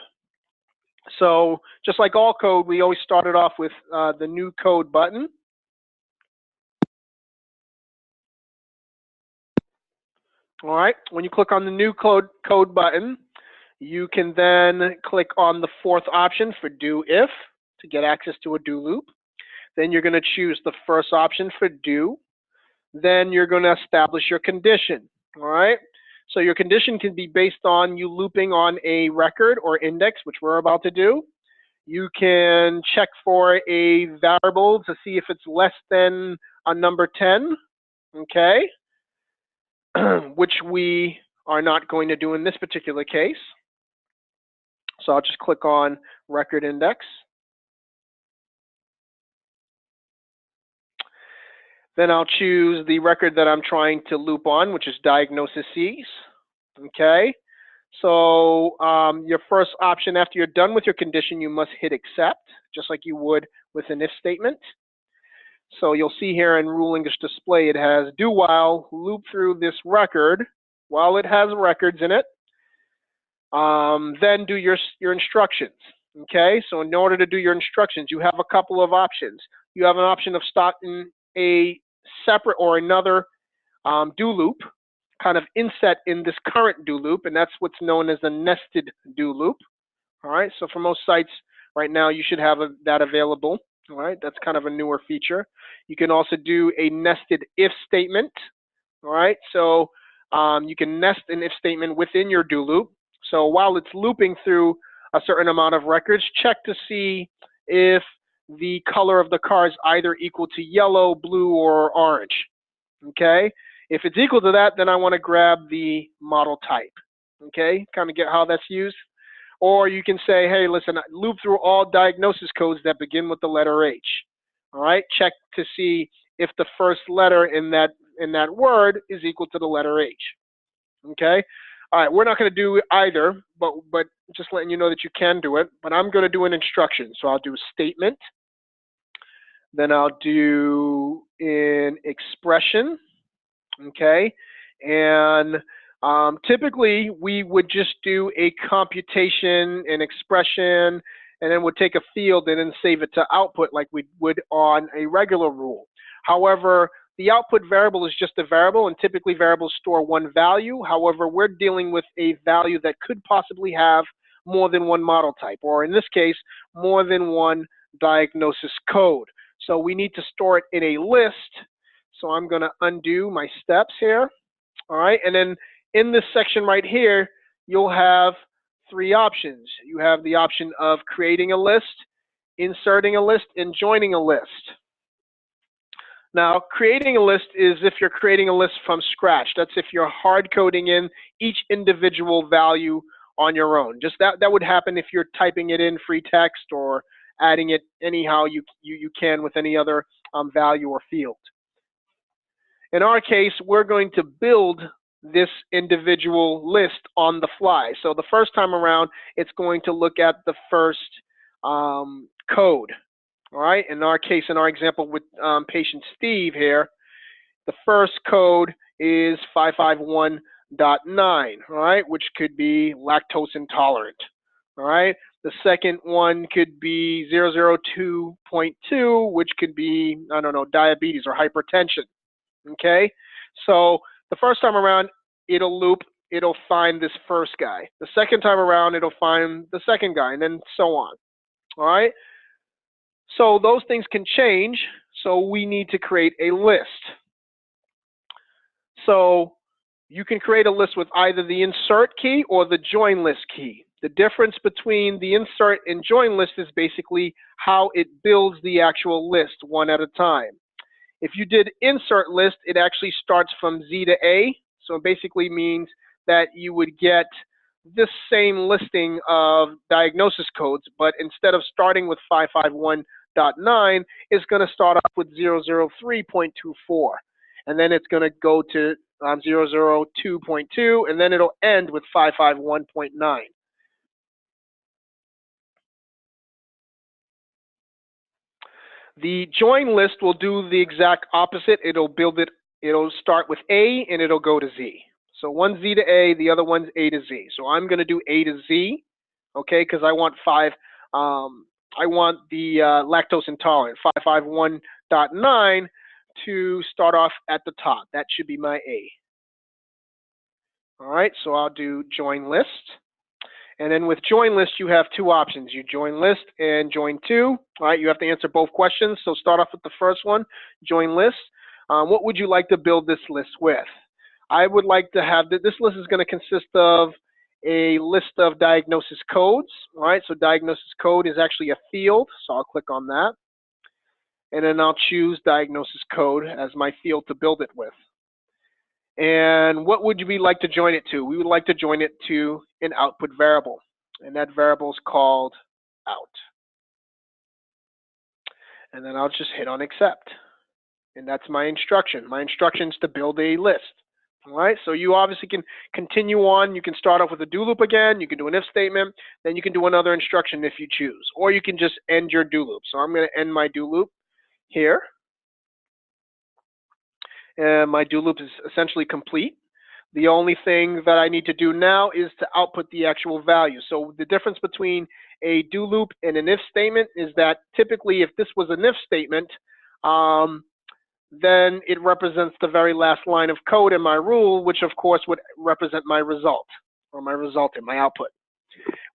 So just like all code, we always started off with the new code button. All right, when you click on the new code button, you can then click on the fourth option for do if to get access to a do loop. Then you're going to choose the first option for do. Then you're going to establish your condition. All right, so your condition can be based on you looping on a record or index, which we're about to do. You can check for a variable to see if it's less than a number 10. Okay. Which we are not going to do in this particular case. So I'll just click on record index. Then I'll choose the record that I'm trying to loop on, which is diagnosis. Okay. So your first option after you're done with your condition, you must hit accept, just like you would with an if statement. So you'll see here in Rule English Display, it has do while loop through this record while it has records in it. Then do your instructions. Okay, so in order to do your instructions, you have a couple of options. You have an option of starting a separate or another do loop, kind of inset in this current do loop, and that's what's known as a nested do loop. All right, so for most sites right now, you should have that available. All right, that's kind of a newer feature. You can also do a nested if statement. All right, so you can nest an if statement within your do loop. So while it's looping through a certain amount of records, check to see if the color of the car is either equal to yellow, blue, or orange. Okay, if it's equal to that, then I want to grab the model type. Okay, kind of get how that's used. Or you can say, hey, listen, loop through all diagnosis codes that begin with the letter H. All right, check to see if the first letter in that word is equal to the letter H. Okay, all right, we're not going to do either, but just letting you know that you can do it. But I'm going to do an instruction, so I'll do statement, then I'll do an expression. Okay, and typically, we would just do a computation, an expression, and then we'll take a field and then save it to output like we would on a regular rule. However, the output variable is just a variable, and typically variables store one value. However, we're dealing with a value that could possibly have more than one model type, or in this case, more than one diagnosis code. So we need to store it in a list. So I'm going to undo my steps here. All right, and then in this section right here, you'll have three options. You have the option of creating a list, inserting a list, and joining a list. Now, creating a list is if you're creating a list from scratch. That's if you're hard coding in each individual value on your own. Just that would happen if you're typing it in free text or adding it anyhow you can with any other value or field. In our case, we're going to build this individual list on the fly. So the first time around, it's going to look at the first code. All right. In our case, in our example with patient Steve here, the first code is 551.9, all right, which could be lactose intolerant. All right. The second one could be 002.2, which could be, I don't know, diabetes or hypertension. Okay, so the first time around, it'll loop, it'll find this first guy. The second time around, it'll find the second guy, and then so on. All right, so those things can change, so we need to create a list. So you can create a list with either the insert key or the join list key. The difference between the insert and join list is basically how it builds the actual list one at a time. If you did insert list, it actually starts from Z to A. So it basically means that you would get this same listing of diagnosis codes, but instead of starting with 551.9, it's going to start off with 003.24. And then it's going to go to 002.2, and then it'll end with 551.9. The join list will do the exact opposite. It'll build it, it'll start with A and it'll go to Z. So one's Z to A, the other one's A to Z. So I'm going to do A to Z, okay, because I want I want the lactose intolerant, 551.9 to start off at the top. That should be my A. All right, so I'll do join list. And then with join list, you have two options. You join list and join to. All right, you have to answer both questions. So start off with the first one, join list. What would you like to build this list with? I would like to have, this list is going to consist of a list of diagnosis codes. All right, so diagnosis code is actually a field. So I'll click on that. And then I'll choose diagnosis code as my field to build it with. And what would we like to join it to? We would like to join it to an output variable, and that variable is called out. And then I'll just hit on accept. And that's my instruction. My instruction is to build a list. All right, so you obviously can continue on. You can start off with a do loop again. You can do an if statement. Then you can do another instruction if you choose. Or you can just end your do loop. So I'm going to end my do loop here. And my do loop is essentially complete. The only thing that I need to do now is to output the actual value. So the difference between a do loop and an if statement is that typically if this was an if statement, then it represents the very last line of code in my rule, which of course would represent my result, or my resultant, my output.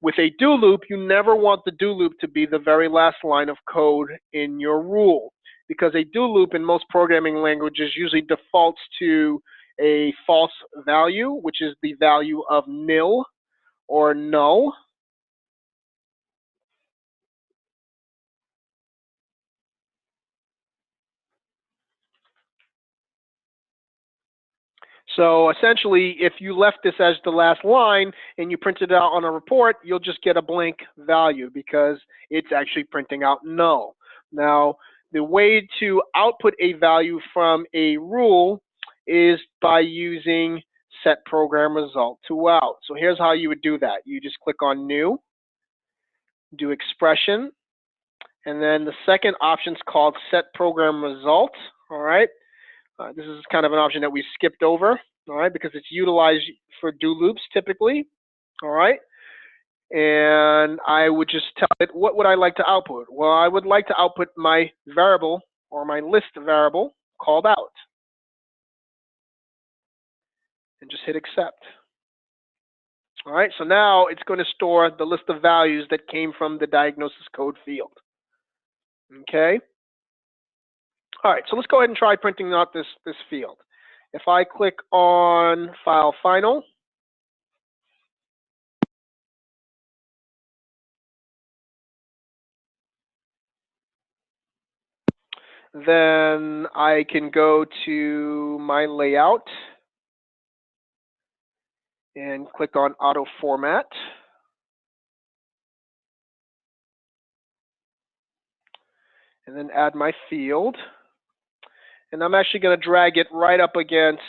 With a do loop, you never want the do loop to be the very last line of code in your rule, because a do loop in most programming languages usually defaults to a false value, which is the value of nil or null. So essentially, if you left this as the last line and you printed it out on a report, you'll just get a blank value because it's actually printing out null. Now, the way to output a value from a rule is by using set program result to out. So here's how you would do that. You just click on new, do expression, and then the second option is called set program result. All right. This is kind of an option that we skipped over, all right, because it's utilized for do loops typically, all right. And I would just tell it, what would I like to output? Well, I would like to output my variable or my list variable called out. And just hit accept. All right, so now it's going to store the list of values that came from the diagnosis code field. Okay. All right, so let's go ahead and try printing out this field. If I click on File Final, then I can go to my layout and click on Auto Format. And then add my field. And I'm actually going to drag it right up against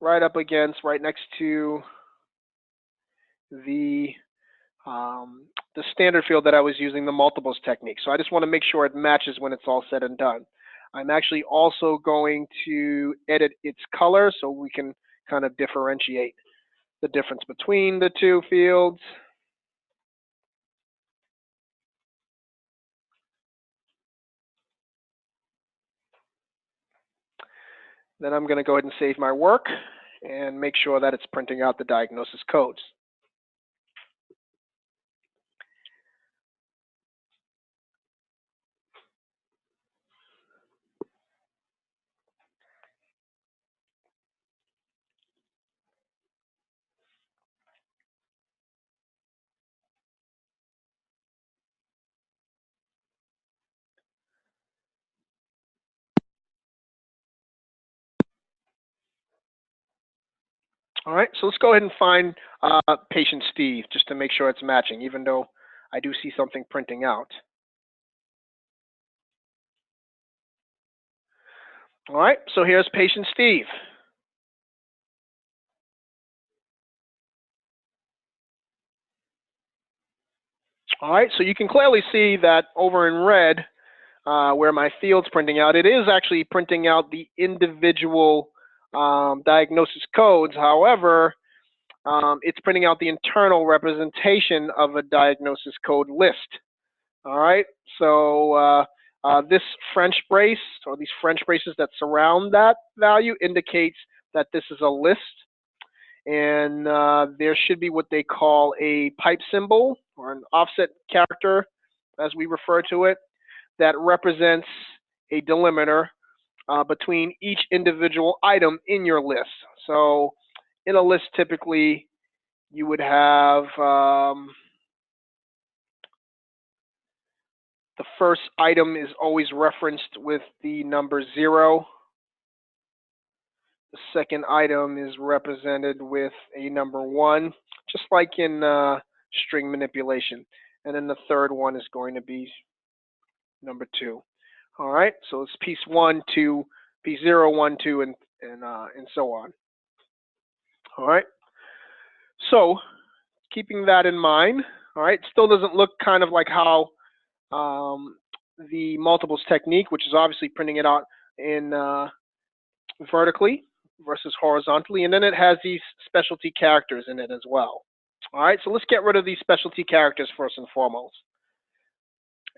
right next to the standard field that I was using, the multiples technique. So I just want to make sure it matches when it's all said and done. I'm actually also going to edit its color so we can kind of differentiate the difference between the two fields. Then I'm going to go ahead and save my work and make sure that it's printing out the diagnosis codes. All right, so let's go ahead and find patient Steve just to make sure it's matching, even though I do see something printing out. All right, so here's patient Steve. All right, so you can clearly see that over in red, where my field's printing out, it is actually printing out the individual diagnosis codes. However, it's printing out the internal representation of a diagnosis code list. All right, so this French brace, or these French braces that surround that value, indicates that this is a list. And there should be what they call a pipe symbol, or an offset character, as we refer to it, that represents a delimiter between each individual item in your list. So in a list, typically, you would have the first item is always referenced with the number 0. The second item is represented with a number 1, just like in string manipulation. And then the third one is going to be number 2. All right, so it's piece 1, 2, piece 0, 1, 2, and so on. All right, so keeping that in mind, all right, still doesn't look kind of like how the multiples technique, which is obviously printing it out in vertically versus horizontally, and then it has these specialty characters in it as well. All right, so let's get rid of these specialty characters first and foremost,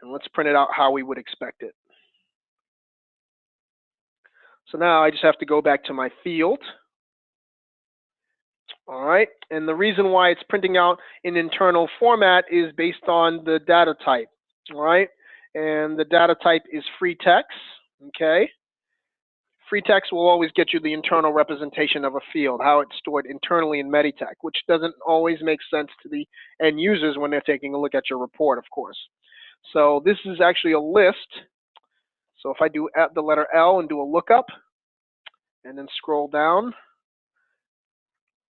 and let's print it out how we would expect it. So now I just have to go back to my field, All right, and the reason why it's printing out in internal format is based on the data type. All right, and the data type is free text. Okay, free text will always get you the internal representation of a field, how it's stored internally in Meditech, which doesn't always make sense to the end users when they're taking a look at your report, of course. So this is actually a list. So if I do the letter L and do a lookup, and then scroll down,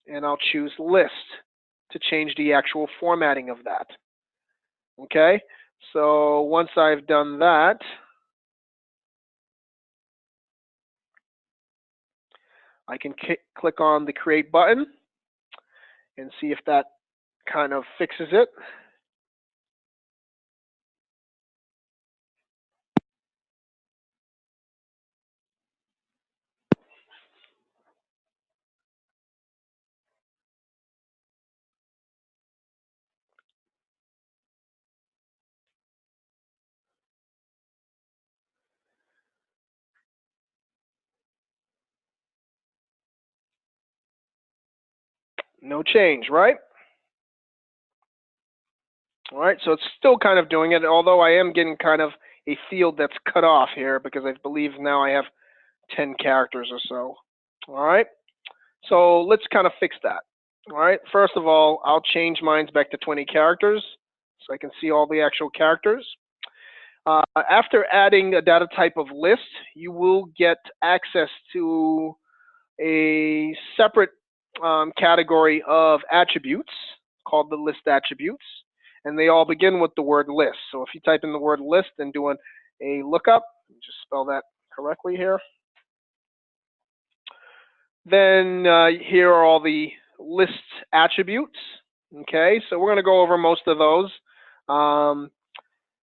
and I'll choose list to change the actual formatting of that. Okay, so once I've done that, I can click on the create button and see if that kind of fixes it. No change, right? All right, so it's still kind of doing it, although I am getting kind of a field that's cut off here because I believe now I have 10 characters or so. All right, so let's kind of fix that. All right, first of all, I'll change mine back to 20 characters so I can see all the actual characters. After adding a data type of list, you will get access to a separate category of attributes called the list attributes, and they all begin with the word list. So if you type in the word list and do a lookup, just spell that correctly here, then here are all the list attributes. Okay, so we're going to go over most of those.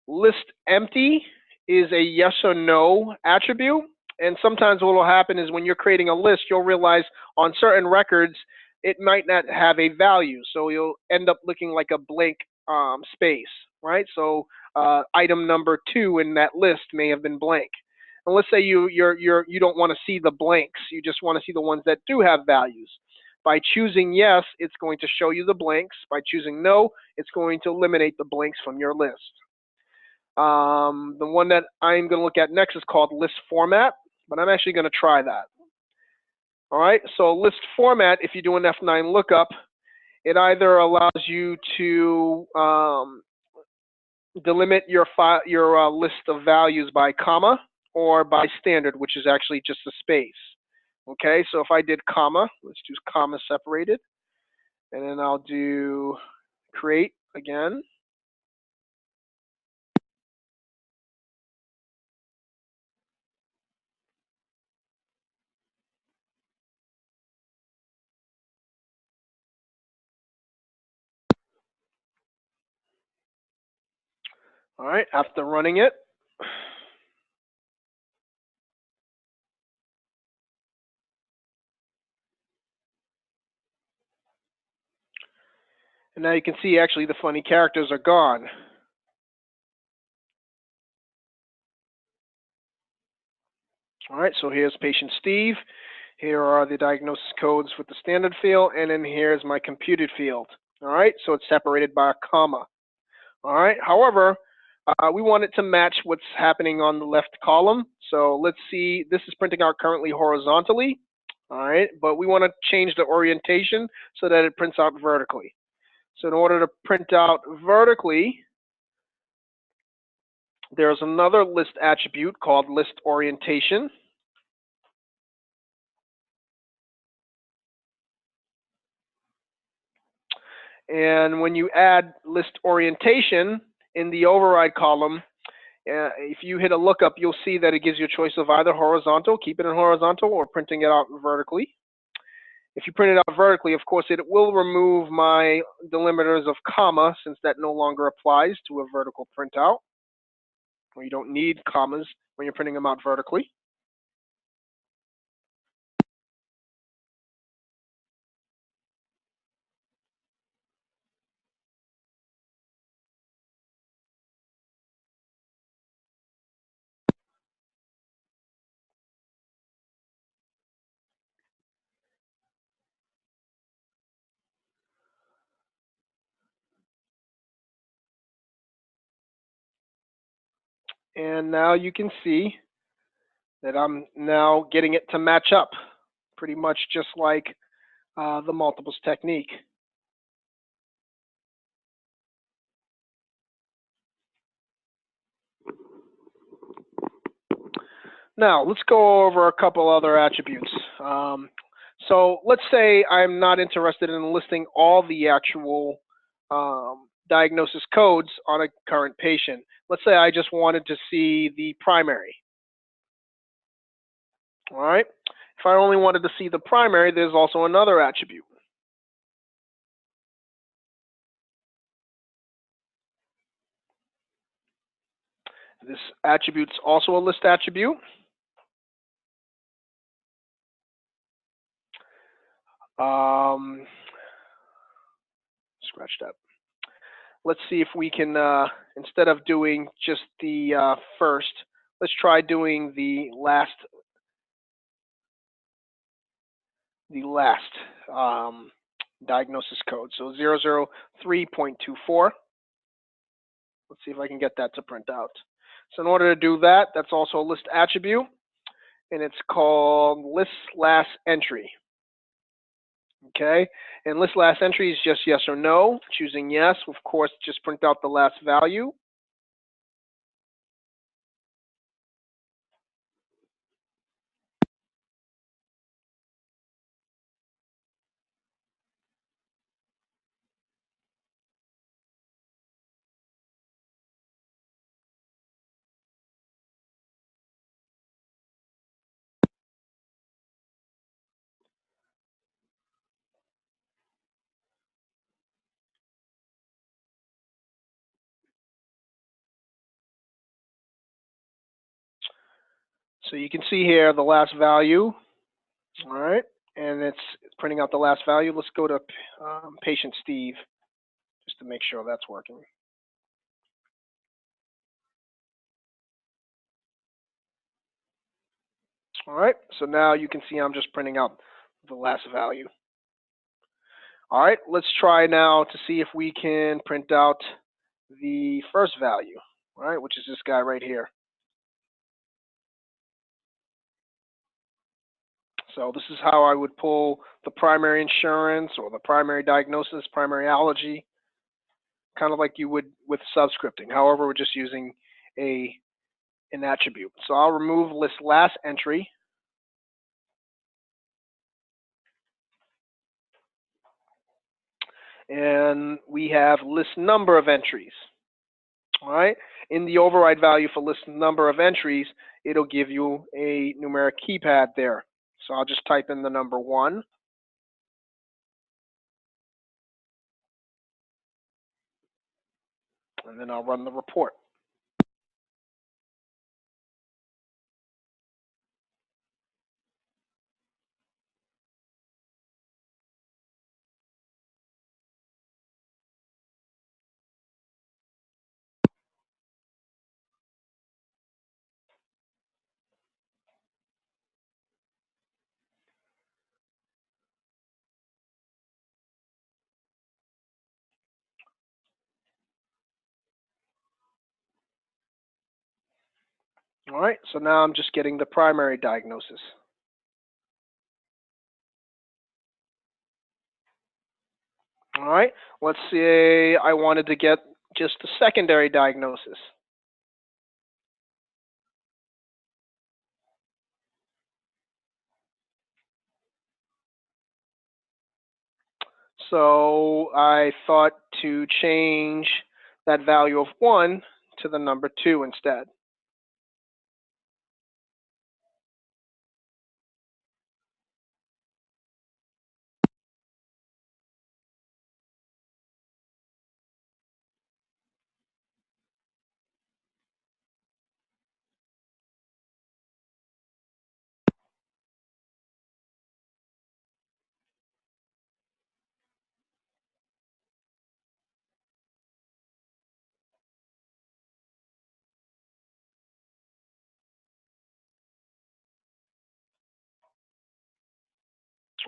List empty is a yes or no attribute. And sometimes what will happen is when you're creating a list, you'll realize on certain records, it might not have a value. So you'll end up looking like a blank space, right? So item number 2 in that list may have been blank. And let's say you don't want to see the blanks. You just want to see the ones that do have values. By choosing yes, it's going to show you the blanks. By choosing no, it's going to eliminate the blanks from your list. The one that I'm going to look at next is called list format, but I'm actually going to try that. All right, so list format, if you do an F9 lookup, it either allows you to delimit your list of values by comma or by standard, which is actually just a space. Okay, so if I did comma, let's do comma separated, and then I'll do create again. All right, after running it, and now you can see actually the funny characters are gone. All right, so here's patient Steve. Here are the diagnosis codes with the standard field, and then here's my computed field. All right, so it's separated by a comma. All right, however, we want it to match what's happening on the left column. So let's see, this is printing out currently horizontally. All right, but we want to change the orientation so that it prints out vertically. So in order to print out vertically, there's another list attribute called list orientation. And when you add list orientation in the override column, if you hit a lookup, you'll see that it gives you a choice of either horizontal, keep it in horizontal, or printing it out vertically. If you print it out vertically, of course, it will remove my delimiters of comma, since that no longer applies to a vertical printout, or you don't need commas when you're printing them out vertically. And now you can see that I'm now getting it to match up, pretty much just like the multiples technique. Now, let's go over a couple other attributes. So let's say I'm not interested in listing all the actual diagnosis codes on a current patient. Let's say I just wanted to see the primary. All right. If I only wanted to see the primary, there's also another attribute. This attribute's also a list attribute. Scratch that. Let's see if we can, instead of doing just the first, let's try doing the last diagnosis code. So 003.24. Let's see if I can get that to print out. So in order to do that, that's also a list attribute, and it's called list last entry. Okay, and list last entry is just yes or no. Choosing yes, of course, just print out the last value. So you can see here the last value. All right, and it's printing out the last value. Let's go to patient Steve, just to make sure that's working. All right, so now you can see I'm just printing out the last value. All right, let's try now to see if we can print out the first value, all right, which is this guy right here. So this is how I would pull the primary insurance or the primary diagnosis, primary allergy, kind of like you would with subscripting. However, we're just using an attribute. So I'll remove list last entry. And we have list number of entries. All right. In the override value for list number of entries, it'll give you a numeric keypad there. So I'll just type in the number 1. And then I'll run the report. All right, so now I'm just getting the primary diagnosis. All right, let's say I wanted to get just the secondary diagnosis. So I thought to change that value of 1 to the number 2 instead.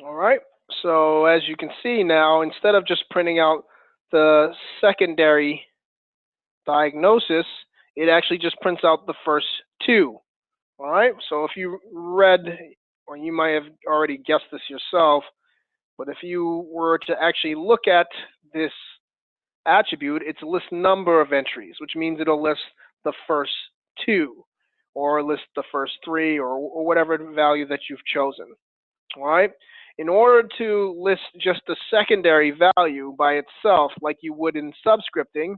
All right, so as you can see now, instead of just printing out the secondary diagnosis, it actually just prints out the first two. All right, so if you read, or you might have already guessed this yourself, but if you were to actually look at this attribute, it's a list number of entries, which means it'll list the first two, or list the first three, or whatever value that you've chosen. All right. In order to list just the secondary value by itself, like you would in subscripting,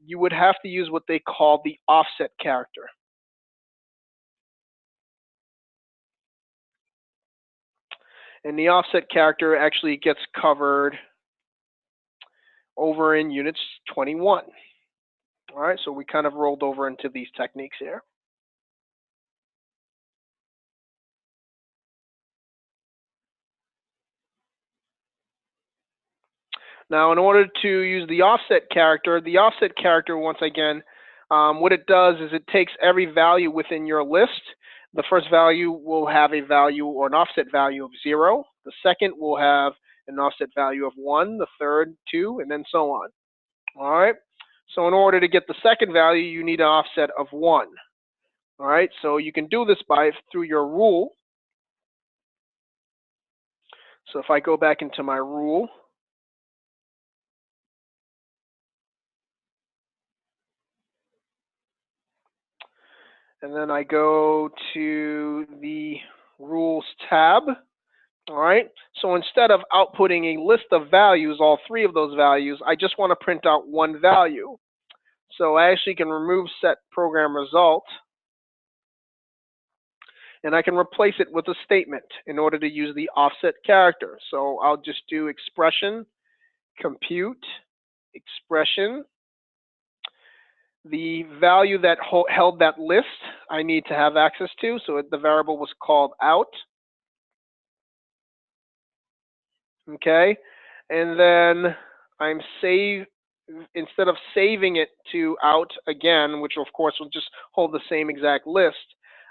you would have to use what they call the offset character. And the offset character actually gets covered over in units 21. All right, so we kind of rolled over into these techniques here. Now, in order to use the offset character, once again, what it does is it takes every value within your list. The first value will have a value or an offset value of 0. The second will have an offset value of 1, the third 2, and then so on. All right. So in order to get the second value, you need an offset of 1. All right. So you can do this through your rule. So if I go back into my rule, and then I go to the rules tab. All right, so instead of outputting a list of values, all three of those values, I just want to print out one value. So I actually can remove set program result, and I can replace it with a statement in order to use the offset character. So I'll just do expression, compute, expression. The value that held that list, I need to have access to, so the variable was called out. Okay, and then instead of saving it to out again, which of course will just hold the same exact list,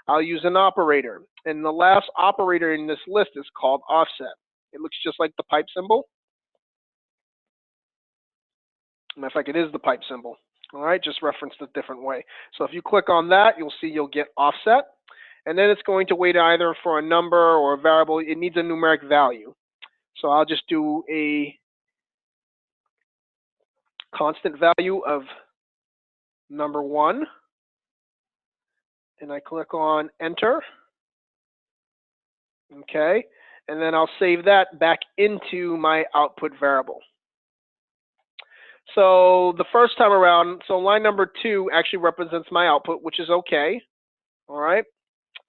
I'll use an operator. And the last operator in this list is called offset. It looks just like the pipe symbol. Matter of fact, it is the pipe symbol. All right, just referenced a different way. So if you click on that, you'll see you'll get offset. And then it's going to wait either for a number or a variable. It needs a numeric value. So I'll just do a constant value of number 1. And I click on enter. Okay. And then I'll save that back into my output variable. So the first time around, so line number 2 actually represents my output, which is okay. All right.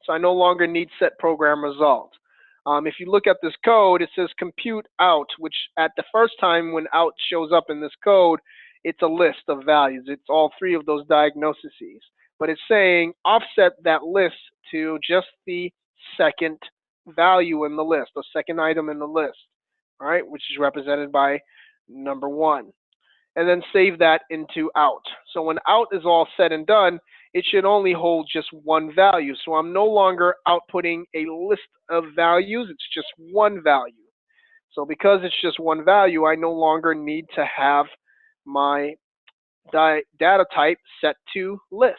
So I no longer need set program result. If you look at this code, it says compute out, which at the first time when out shows up in this code, it's a list of values. It's all three of those diagnoses. But it's saying offset that list to just the second value in the list, the second item in the list, all right, which is represented by number 1. And then save that into out. So when out is all said and done, it should only hold just one value. So I'm no longer outputting a list of values, it's just one value. So because it's just one value, I no longer need to have my data type set to list.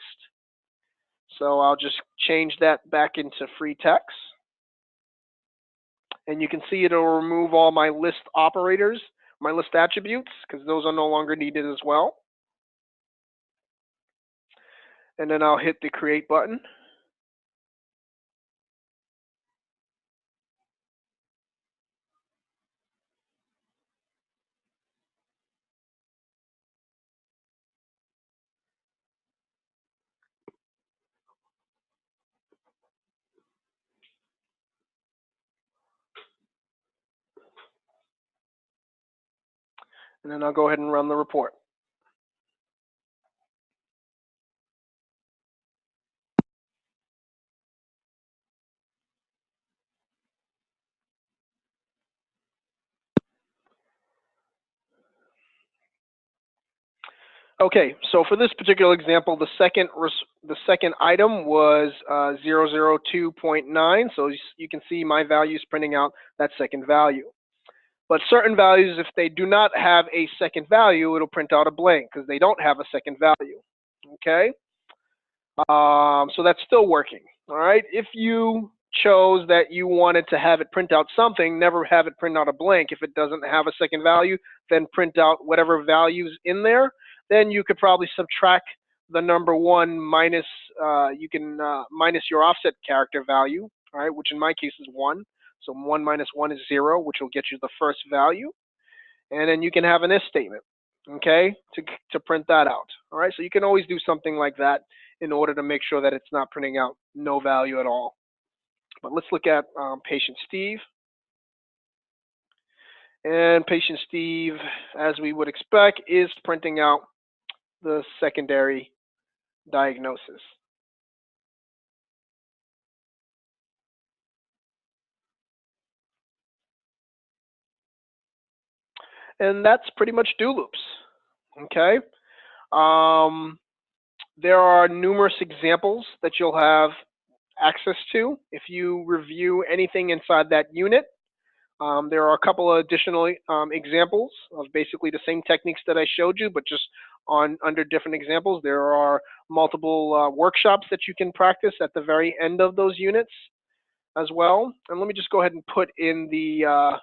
So I'll just change that back into free text. And you can see it'll remove all my list operators, my list attributes, because those are no longer needed as well. And then I'll hit the create button. And then I'll go ahead and run the report. Okay, so for this particular example, the second item was 002.9. So you can see my value is printing out that second value. But certain values, if they do not have a second value, it'll print out a blank because they don't have a second value. Okay, so that's still working. All right, if you chose that you wanted to have it print out something, never have it print out a blank. If it doesn't have a second value, then print out whatever values in there. Then you could probably subtract the number one minus, you can minus your offset character value, all right, which in my case is 1. So 1 minus 1 is 0, which will get you the first value. And then you can have an if statement, okay, to print that out. All right, so you can always do something like that in order to make sure that it's not printing out no value at all. But let's look at patient Steve. And patient Steve, as we would expect, is printing out the secondary diagnosis. And that's pretty much do loops, okay? Um, there are numerous examples that you'll have access to if you review anything inside that unit. There are a couple of additional examples of basically the same techniques that I showed you, but just under different examples. There are multiple workshops that you can practice at the very end of those units as well. And let me just go ahead and put in the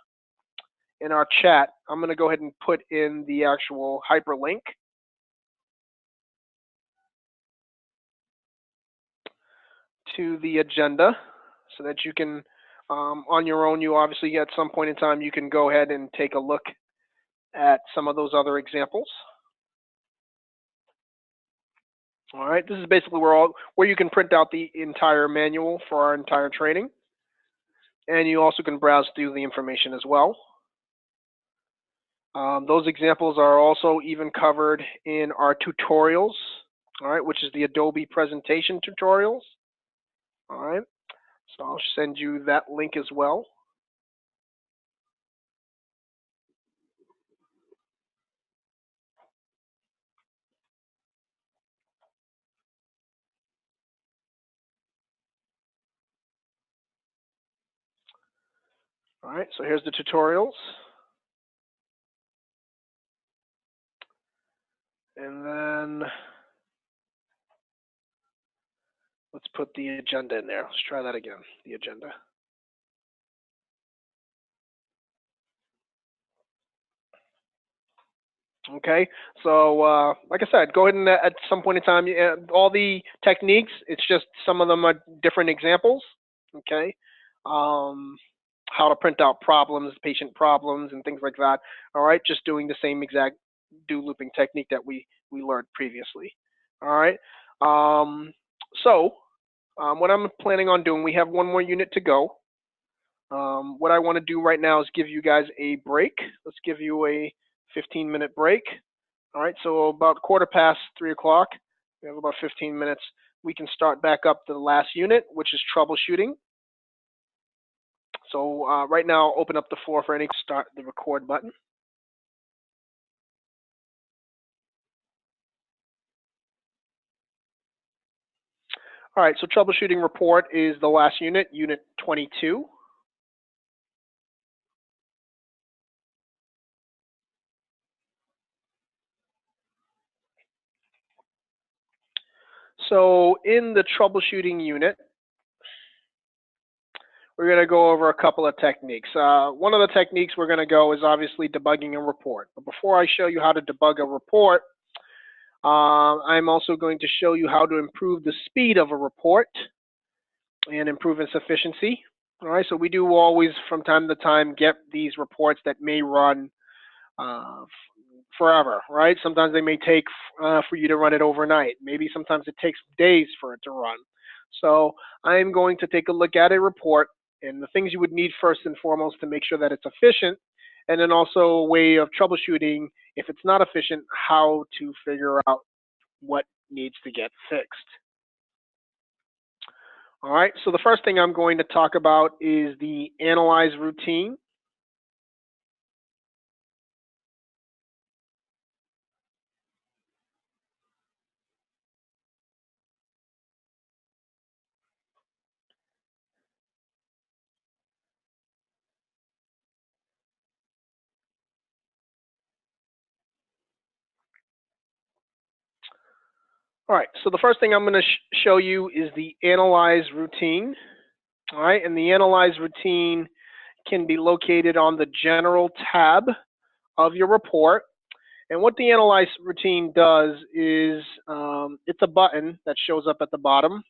in our chat. I'm going to go ahead and put in the actual hyperlink to the agenda so that you can, on your own, you obviously at some point in time, you can go ahead and take a look at some of those other examples. All right, this is basically where you can print out the entire manual for our entire training. And you also can browse through the information as well. Those examples are also even covered in our tutorials, all right, which is the Adobe presentation tutorials. All right, so I'll send you that link as well. All right, so here's the tutorials. And then let's put the agenda in there. Let's try that again, the agenda. Okay, so like I said, go ahead and at some point in time, all the techniques, it's just some of them are different examples, okay? How to print out problems, patient problems, and things like that, all right? Just doing the same exact do looping technique that we learned previously, all right? What I'm planning on doing, we have one more unit to go. What I want to do right now is give you guys a break. Let's give you a 15-minute break. All right, so about 3:15. We have about 15 minutes. We can start back up the last unit, which is troubleshooting. So right now, I'll open up the floor for any start the record button. All right, so troubleshooting report is the last unit, unit 22. So in the troubleshooting unit, we're going to go over a couple of techniques. One of the techniques we're going to go is obviously debugging a report. But before I show you how to debug a report, I'm also going to show you how to improve the speed of a report and improve its efficiency. All right, so we do always, from time to time, get these reports that may run forever, right? Sometimes they may take for you to run it overnight. Maybe sometimes it takes days for it to run. So I'm going to take a look at a report and the things you would need first and foremost to make sure that it's efficient, and then also a way of troubleshooting if it's not efficient, how to figure out what needs to get fixed. All right, so the first thing I'm going to talk about is the analyze routine. All right, so the first thing I'm going to show you is the Analyze routine. All right, and the Analyze routine can be located on the General tab of your report. And what the Analyze routine does is it's a button that shows up at the bottom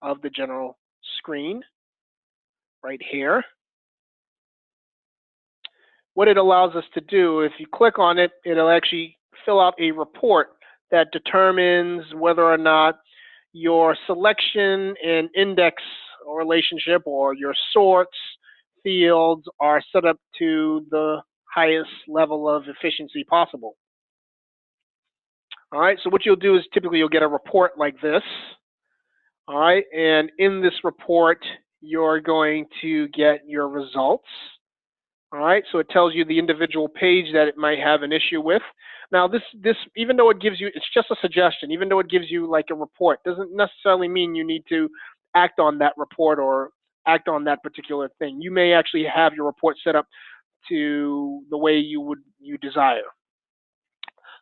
of the general screen right here. What it allows us to do, if you click on it, it'll actually fill out a report that determines whether or not your selection and index or relationship or your sorts fields are set up to the highest level of efficiency possible. All right, so what you'll do is typically you'll get a report like this. All right, and in this report, you're going to get your results. All right, so it tells you the individual page that it might have an issue with. Now, this even though it gives you, it's just a suggestion, even though it gives you like a report, doesn't necessarily mean you need to act on that report or act on that particular thing. You may actually have your report set up to the way you desire.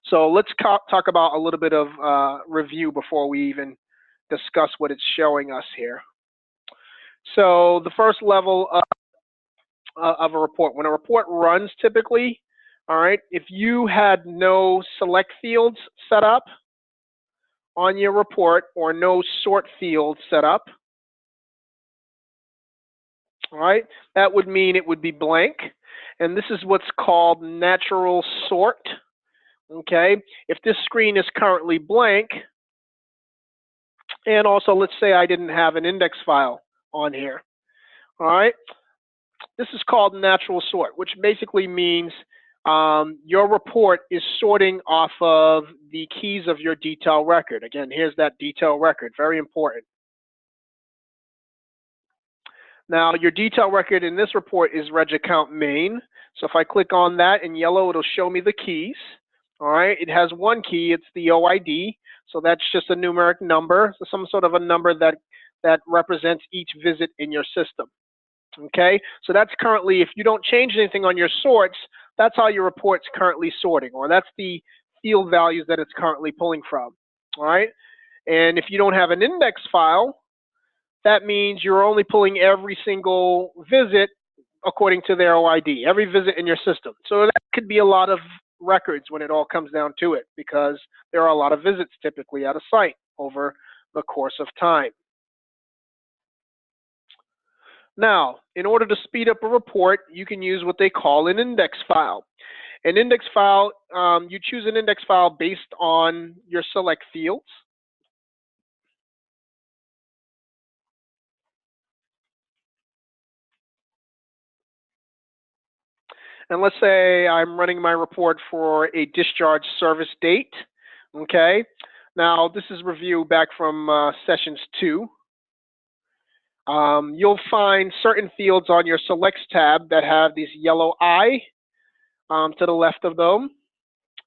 So let's talk about a little bit of review before we even discuss what it's showing us here. So the first level of a report, when a report runs typically, all right, if you had no select fields set up on your report or no sort fields set up, all right, that would mean it would be blank. And this is what's called natural sort. Okay, if this screen is currently blank, and also let's say I didn't have an index file on here, all right, this is called natural sort, which basically means your report is sorting off of the keys of your detail record. Again, here's that detail record, very important. Now, your detail record in this report is reg account main. So if I click on that in yellow, it'll show me the keys. All right, it has one key, it's the OID. So that's just a numeric number, so some sort of a number that represents each visit in your system. Okay, so that's currently, if you don't change anything on your sorts, that's how your report's currently sorting, or that's the field values that it's currently pulling from. All right, and if you don't have an index file, that means you're only pulling every single visit according to their OID, every visit in your system. So that could be a lot of records when it all comes down to it, because there are a lot of visits typically at a site over the course of time. Now, in order to speed up a report, you can use what they call an index file. An index file, you choose an index file based on your select fields. And let's say I'm running my report for a discharge service date. Okay. Now, this is review back from sessions 2. You'll find certain fields on your selects tab that have these yellow I to the left of them.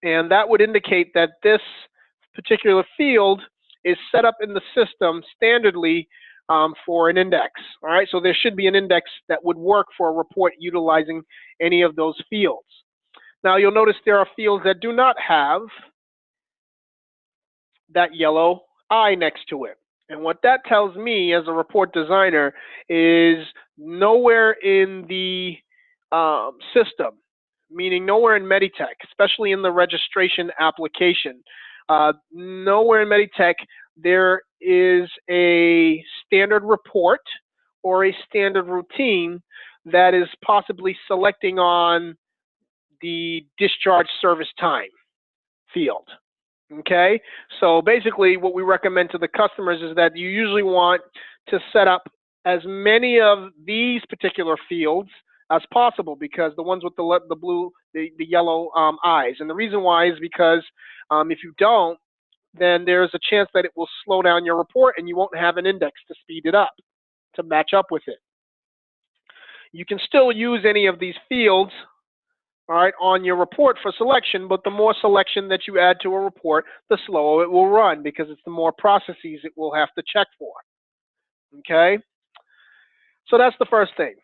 And that would indicate that this particular field is set up in the system standardly for an index. All right, so there should be an index that would work for a report utilizing any of those fields. Now you'll notice there are fields that do not have that yellow I next to it. And what that tells me as a report designer is nowhere in the system, meaning nowhere in Meditech, especially in the registration application, nowhere in Meditech there is a standard report or a standard routine that is possibly selecting on the discharge service time field. Okay, so basically what we recommend to the customers is that you usually want to set up as many of these particular fields as possible, because the ones with the yellow eyes, and the reason why is because if you don't, then there's a chance that it will slow down your report and you won't have an index to speed it up, to match up with it. You can still use any of these fields, all right, on your report for selection, but the more selection that you add to a report, the slower it will run, because it's the more processes it will have to check for. Okay? So that's the first thing.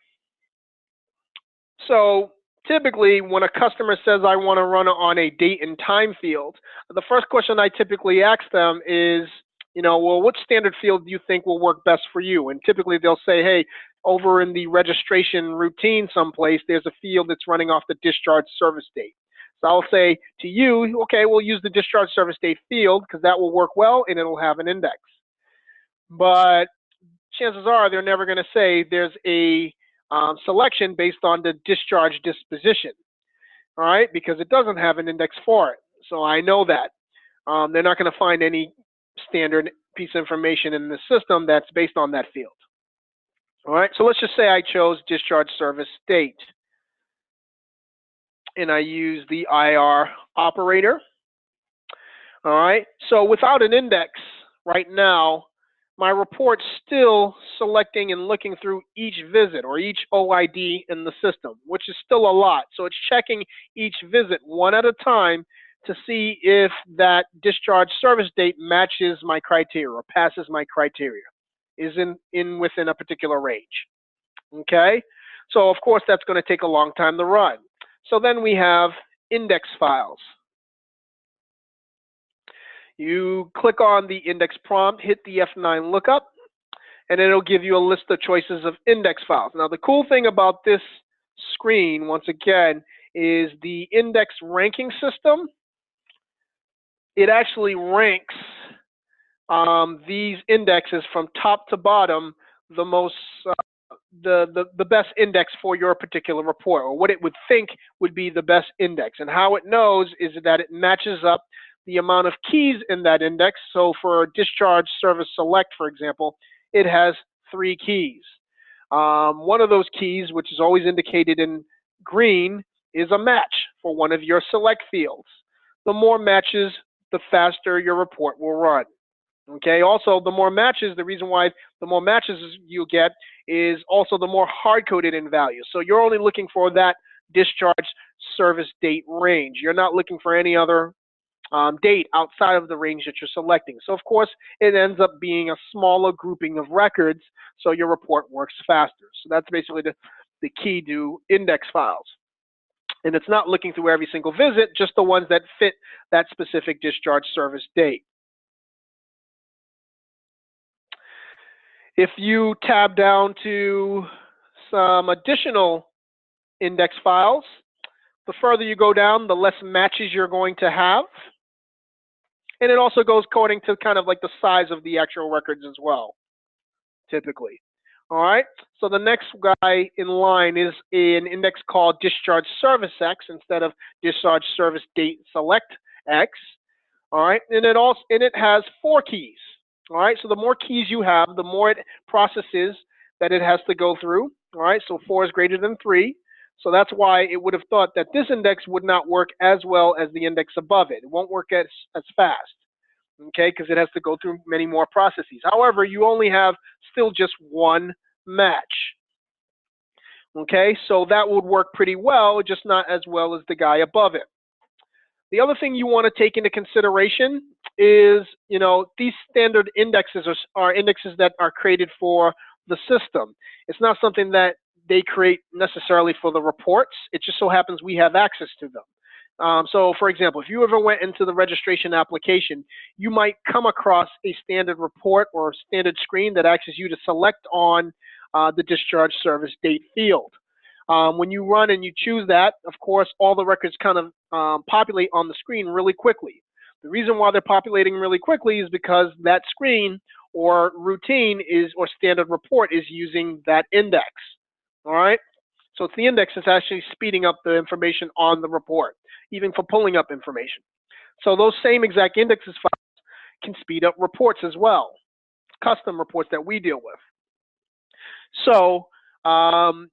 So typically when a customer says I want to run on a date and time field, the first question I typically ask them is, well, what standard field do you think will work best for you? And typically they'll say, hey, over in the registration routine someplace, there's a field that's running off the discharge service date. So I'll say to you, okay, we'll use the discharge service date field because that will work well and it'll have an index. But chances are they're never going to say there's a selection based on the discharge disposition, all right, because it doesn't have an index for it. So I know that. They're not going to find any standard piece of information in the system that's based on that field. All right, so let's just say I chose discharge service date, and I use the IR operator. All right, so without an index right now, my report's still selecting and looking through each visit or each OID in the system, which is still a lot. So it's checking each visit one at a time to see if that discharge service date matches my criteria or passes my criteria, is within a particular range. Okay, so of course that's going to take a long time to run. So then we have index files. You click on the index prompt, hit the F9 lookup, and it'll give you a list of choices of index files. Now the cool thing about this screen, once again, is the index ranking system. It actually ranks these indexes from top to bottom, the best index for your particular report, or what it would think would be the best index. And how it knows is that it matches up the amount of keys in that index. So for discharge service select, for example, it has 3 keys. One of those keys, which is always indicated in green, is a match for one of your select fields. The more matches, the faster your report will run. Okay, also the more matches, the reason why the more matches you get is also the more hard-coded in value. So you're only looking for that discharge service date range. You're not looking for any other date outside of the range that you're selecting. So of course, it ends up being a smaller grouping of records, so your report works faster. So that's basically the key to index files. And it's not looking through every single visit, just the ones that fit that specific discharge service date. If you tab down to some additional index files, the further you go down, the less matches you're going to have. And it also goes according to kind of like the size of the actual records as well, typically. All right, so the next guy in line is an index called discharge service X instead of discharge service date select X. All right, and it has 4 keys. All right, so the more keys you have, the more it processes that it has to go through. All right, so 4 is greater than 3. So that's why it would have thought that this index would not work as well as the index above it. It won't work as fast, okay, because it has to go through many more processes. However, you only have still just 1 match. Okay, so that would work pretty well, just not as well as the guy above it. The other thing you want to take into consideration is, these standard indexes are indexes that are created for the system. It's not something that they create necessarily for the reports. It just so happens we have access to them. So for example, if you ever went into the registration application, you might come across a standard report or standard screen that asks you to select on the discharge service date field. When you run and you choose that, of course, all the records kind of populate on the screen really quickly. The reason why they're populating really quickly is because that screen or routine or standard report is using that index. All right, so it's the index that's actually speeding up the information on the report, even for pulling up information. So those same exact indexes files can speed up reports as well, custom reports that we deal with. So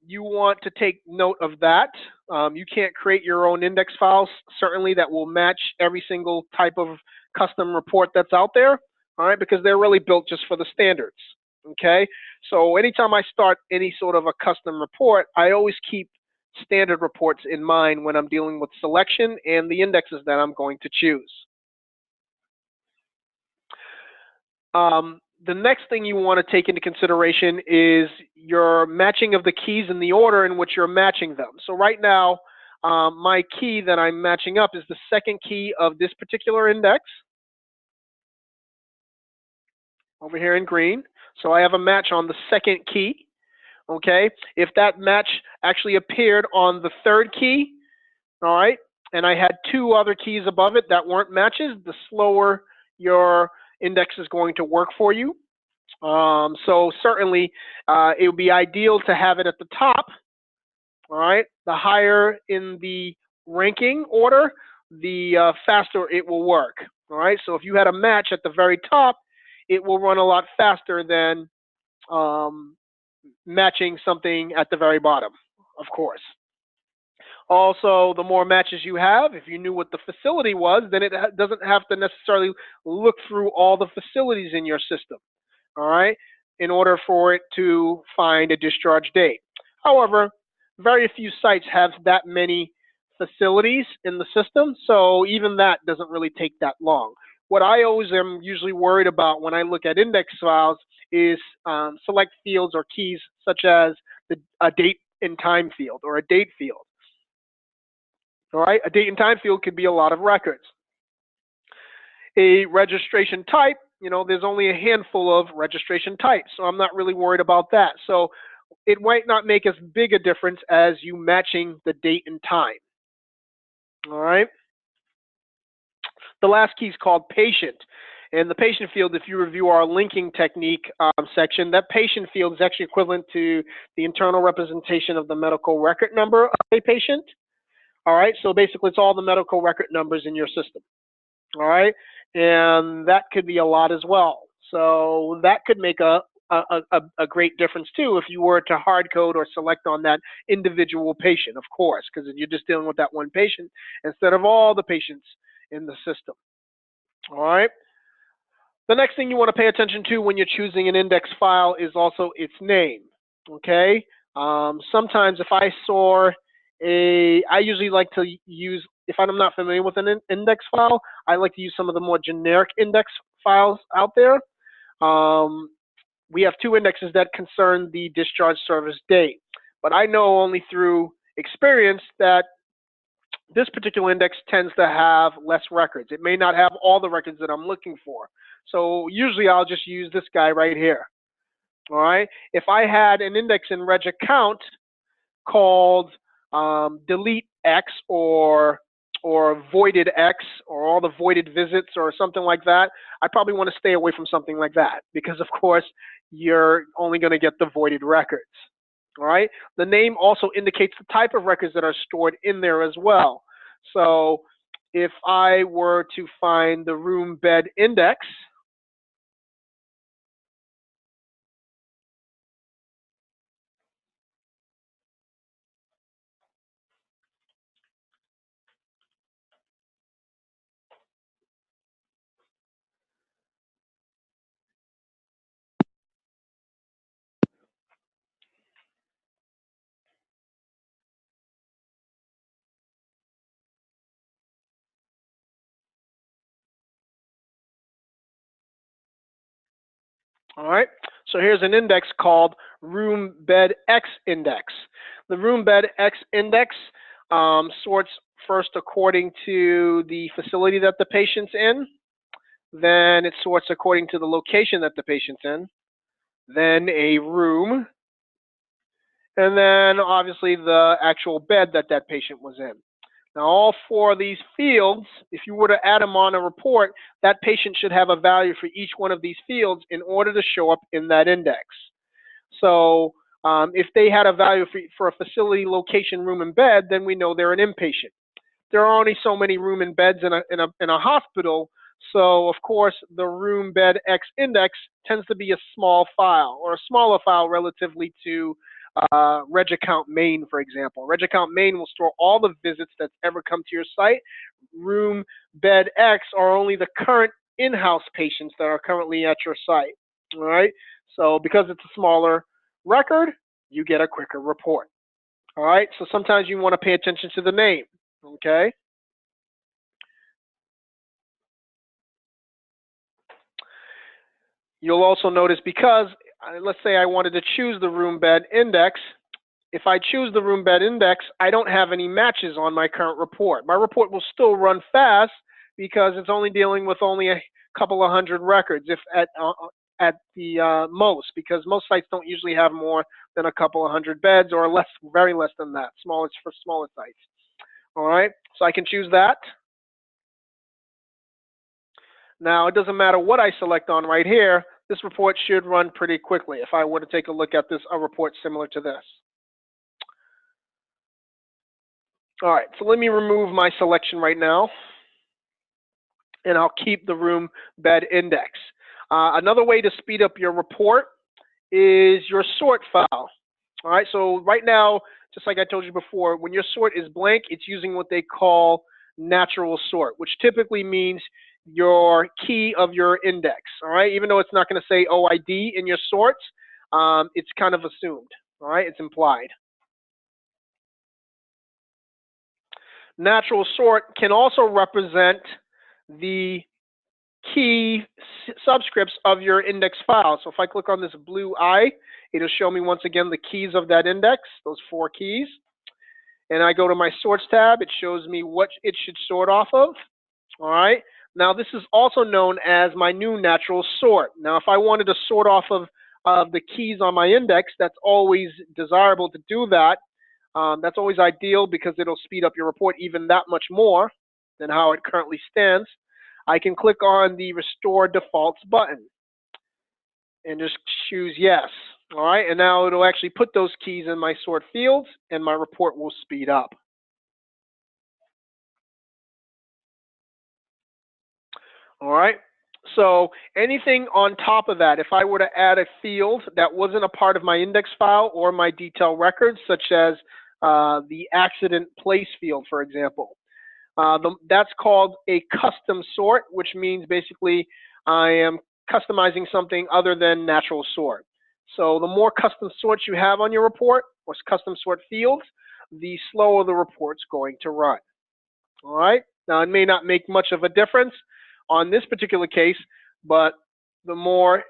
you want to take note of that. You can't create your own index files, certainly, that will match every single type of custom report that's out there, all right, because they're really built just for the standards. Okay, so anytime I start any sort of a custom report, I always keep standard reports in mind when I'm dealing with selection and the indexes that I'm going to choose. The next thing you want to take into consideration is your matching of the keys in the order in which you're matching them. So right now, my key that I'm matching up is the second key of this particular index over here in green. So I have a match on the second key. Okay, if that match actually appeared on the third key, all right, and I had two other keys above it that weren't matches, the slower your index is going to work for you. So certainly it would be ideal to have it at the top. All right, the higher in the ranking order, the faster it will work. All right, so if you had a match at the very top, it will run a lot faster than matching something at the very bottom, of course. Also, the more matches you have, if you knew what the facility was, then it doesn't have to necessarily look through all the facilities in your system, all right, in order for it to find a discharge date. However, very few sites have that many facilities in the system, so even that doesn't really take that long. What I always am usually worried about when I look at index files is select fields or keys such as a date and time field or a date field. All right, a date and time field could be a lot of records. A registration type, there's only a handful of registration types, so I'm not really worried about that. So it might not make as big a difference as you matching the date and time. All right. The last key is called patient. And the patient field, if you review our linking technique section, that patient field is actually equivalent to the internal representation of the medical record number of a patient. All right, so basically it's all the medical record numbers in your system. All right, and that could be a lot as well. So that could make a great difference too if you were to hard code or select on that individual patient, of course, because you're just dealing with that one patient instead of all the patients in the system. All right. The next thing you want to pay attention to when you're choosing an index file is also its name. Okay. Sometimes if I saw I usually like to use, if I'm not familiar with an index file, I like to use some of the more generic index files out there. We have two indexes that concern the discharge service date, but I know only through experience that this particular index tends to have less records. It may not have all the records that I'm looking for. So usually I'll just use this guy right here. All right. If I had an index in reg account called delete X or voided X or all the voided visits or something like that, I probably want to stay away from something like that because, of course, you're only going to get the voided records. All right. The name also indicates the type of records that are stored in there as well. So if I were to find the room bed index, all right, so here's an index called room bed X index. The room bed X index sorts first according to the facility that the patient's in, then it sorts according to the location that the patient's in, then a room, and then obviously the actual bed that that patient was in. Now, all four of these fields, if you were to add them on a report, that patient should have a value for each one of these fields in order to show up in that index. So if they had a value for a facility, location, room, and bed, then we know they're an inpatient. There are only so many room and beds in a hospital, so of course the room bed X index tends to be a small file or a smaller file relatively to reg account main, for example. Reg account main will store all the visits that's ever come to your site. Room bed X are only the current in-house patients that are currently at your site. All right. So because it's a smaller record, you get a quicker report. All right. So sometimes you want to pay attention to the name. Okay. You'll also notice because let's say I wanted to choose the room bed index, if I choose the room bed index, I don't have any matches on my current report. My report will still run fast because it's only dealing with only a couple of hundred records, if at the most, because most sites don't usually have more than a couple of hundred beds, or less, very less than that. Smallest for smaller sites. All right, so I can choose that. Now it doesn't matter what I select on right here. This report should run pretty quickly. If I were to take a look at a report similar to this. All right, so let me remove my selection right now, and I'll keep the room bed index. Another way to speed up your report is your sort file. All right, so right now, just like I told you before, when your sort is blank, it's using what they call natural sort, which typically means your key of your index. All right, even though it's not going to say OID in your sorts, it's kind of assumed. All right, it's implied. Natural sort can also represent the key subscripts of your index file. So if I click on this blue eye, it'll show me once again the keys of that index, those 4 keys. And I go to my sorts tab, it shows me what it should sort off of. All right. Now this is also known as my new natural sort. Now if I wanted to sort off of the keys on my index, that's always desirable to do that. That's always ideal because it'll speed up your report even that much more than how it currently stands. I can click on the Restore Defaults button and just choose Yes. All right, and now it'll actually put those keys in my sort fields, and my report will speed up. All right, so anything on top of that, if I were to add a field that wasn't a part of my index file or my detail records, such as the accident place field, for example, that's called a custom sort, which means basically I am customizing something other than natural sort. So the more custom sorts you have on your report, or custom sort fields, the slower the report's going to run. All right. Now it may not make much of a difference on this particular case, but the more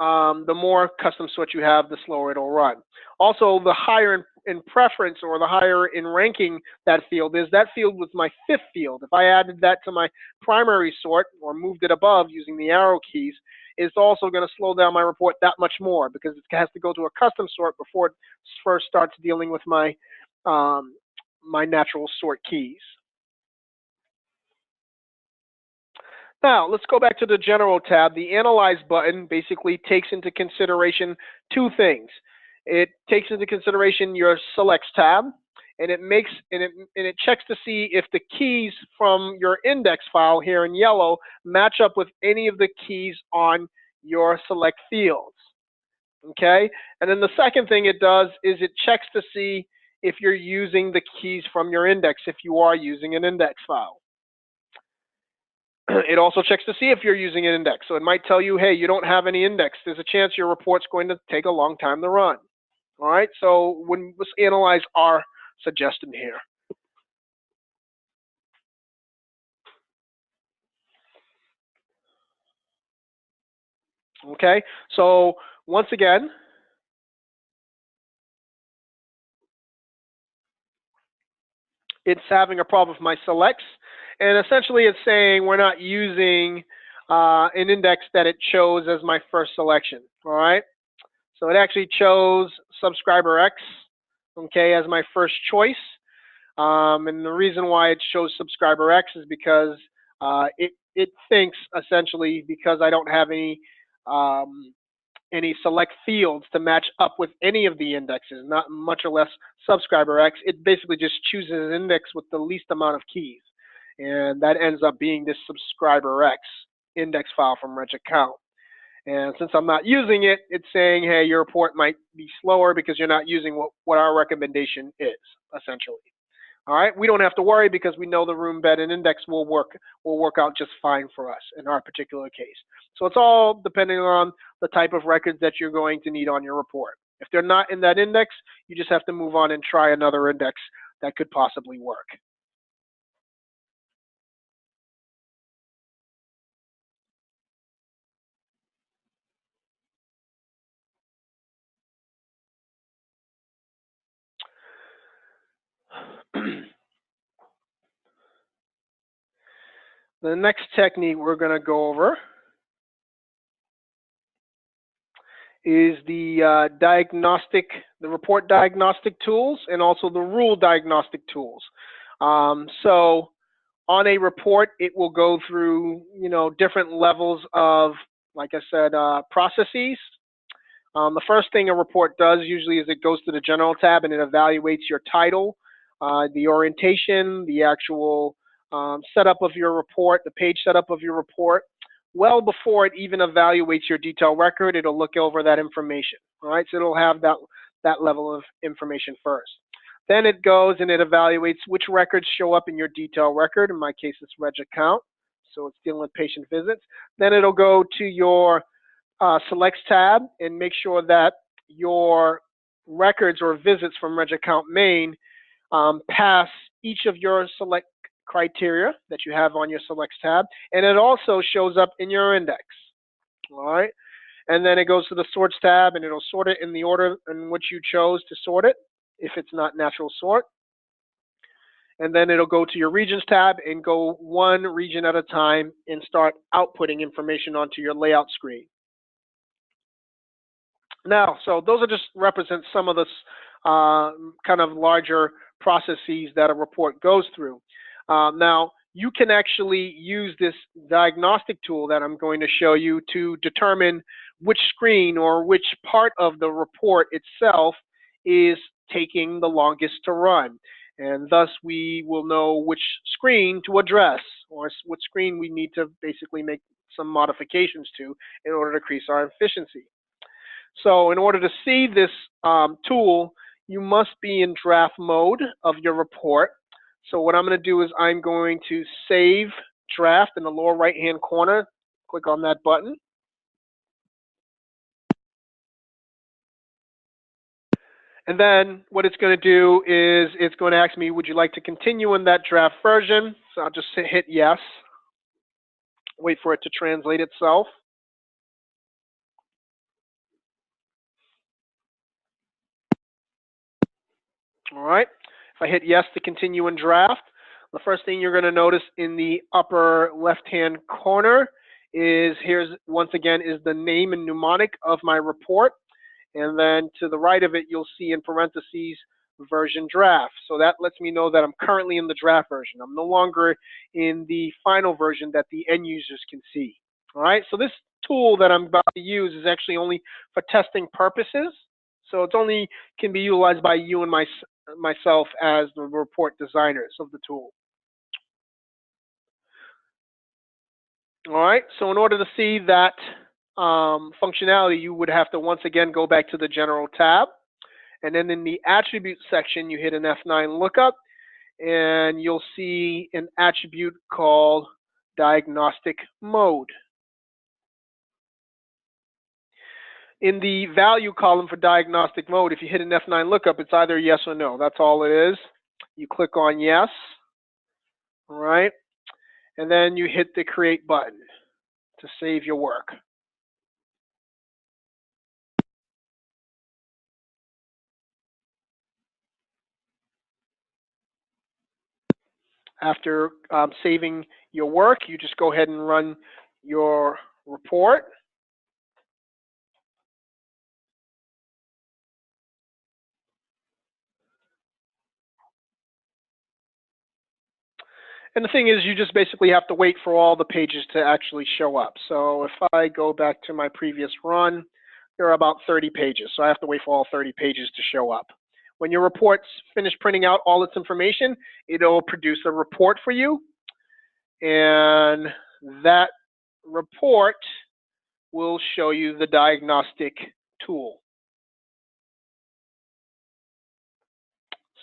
custom sorts you have, the slower it'll run. Also, the higher in preference, or the higher in ranking that field is, that field was my 5th field. If I added that to my primary sort or moved it above using the arrow keys, it's also going to slow down my report that much more, because it has to go to a custom sort before it first starts dealing with my my natural sort keys. Now, let's go back to the General tab. The Analyze button basically takes into consideration 2 things. It takes into consideration your Selects tab, and it checks to see if the keys from your index file here in yellow match up with any of the keys on your select fields. Okay? And then the second thing it does is it checks to see if you're using the keys from your index, if you are using an index file. It also checks to see if you're using an index. So it might tell you, hey, you don't have any index. There's a chance your report's going to take a long time to run. All right, so let's analyze our suggestion here. Okay, so once again, it's having a problem with my selects, and essentially it's saying we're not using an index that it chose as my first selection. All right, so it actually chose Subscriber X, okay, as my first choice. And the reason why it shows Subscriber X is because it thinks essentially, because I don't have any select fields to match up with any of the indexes, not much or less Subscriber X, it basically just chooses an index with the least amount of keys. And that ends up being this Subscriber X index file from RegAccount. And since I'm not using it, it's saying, hey, your report might be slower because you're not using what our recommendation is, essentially. All right, we don't have to worry because we know the room bed and index will work out just fine for us in our particular case. So it's all depending on the type of records that you're going to need on your report. If they're not in that index, you just have to move on and try another index that could possibly work. The next technique we're going to go over is the report diagnostic tools and also the rule diagnostic tools. So on a report, it will go through, different levels of, like I said, processes. The first thing a report does usually is it goes to the general tab and it evaluates your title, the orientation, the actual setup of your report, the page setup of your report. Well before it even evaluates your detail record, it'll look over that information. All right, so it'll have that level of information first. Then it goes and it evaluates which records show up in your detail record. In my case, it's Reg Account, so it's dealing with patient visits. Then it'll go to your Selects tab and make sure that your records or visits from Reg Account main pass each of your select criteria that you have on your Selects tab, and it also shows up in your index. All right, and then it goes to the Sorts tab and it'll sort it in the order in which you chose to sort it, if it's not natural sort. And then it'll go to your Regions tab and go one region at a time and start outputting information onto your layout screen. Now, so those are just represent some of the kind of larger processes that a report goes through. Now, you can actually use this diagnostic tool that I'm going to show you to determine which screen or which part of the report itself is taking the longest to run. And thus, we will know which screen to address or what screen we need to basically make some modifications to in order to increase our efficiency. So in order to see this tool, you must be in draft mode of your report. So what I'm going to do is I'm going to save draft in the lower right-hand corner. Click on that button. And then what it's going to do is it's going to ask me, would you like to continue in that draft version? So I'll just hit yes. Wait for it to translate itself. All right. If I hit yes to continue in draft, the first thing you're going to notice in the upper left-hand corner is once again is the name and mnemonic of my report. And then to the right of it, you'll see in parentheses version draft. So that lets me know that I'm currently in the draft version. I'm no longer in the final version that the end users can see. All right. So this tool that I'm about to use is actually only for testing purposes. So it's only can be utilized by you and myself as the report designers of the tool. All right. So in order to see that functionality, you would have to once again go back to the General tab, and then in the Attribute section, you hit an F9 lookup, and you'll see an attribute called Diagnostic Mode. In the value column for Diagnostic Mode, if you hit an F9 lookup, it's either yes or no. That's all it is. You click on yes, all right, and then you hit the Create button to save your work. After saving your work, you just go ahead and run your report. And the thing is, you just basically have to wait for all the pages to actually show up. So if I go back to my previous run, there are about 30 pages. So I have to wait for all 30 pages to show up. When your report's finished printing out all its information, it'll produce a report for you. And that report will show you the diagnostic tool.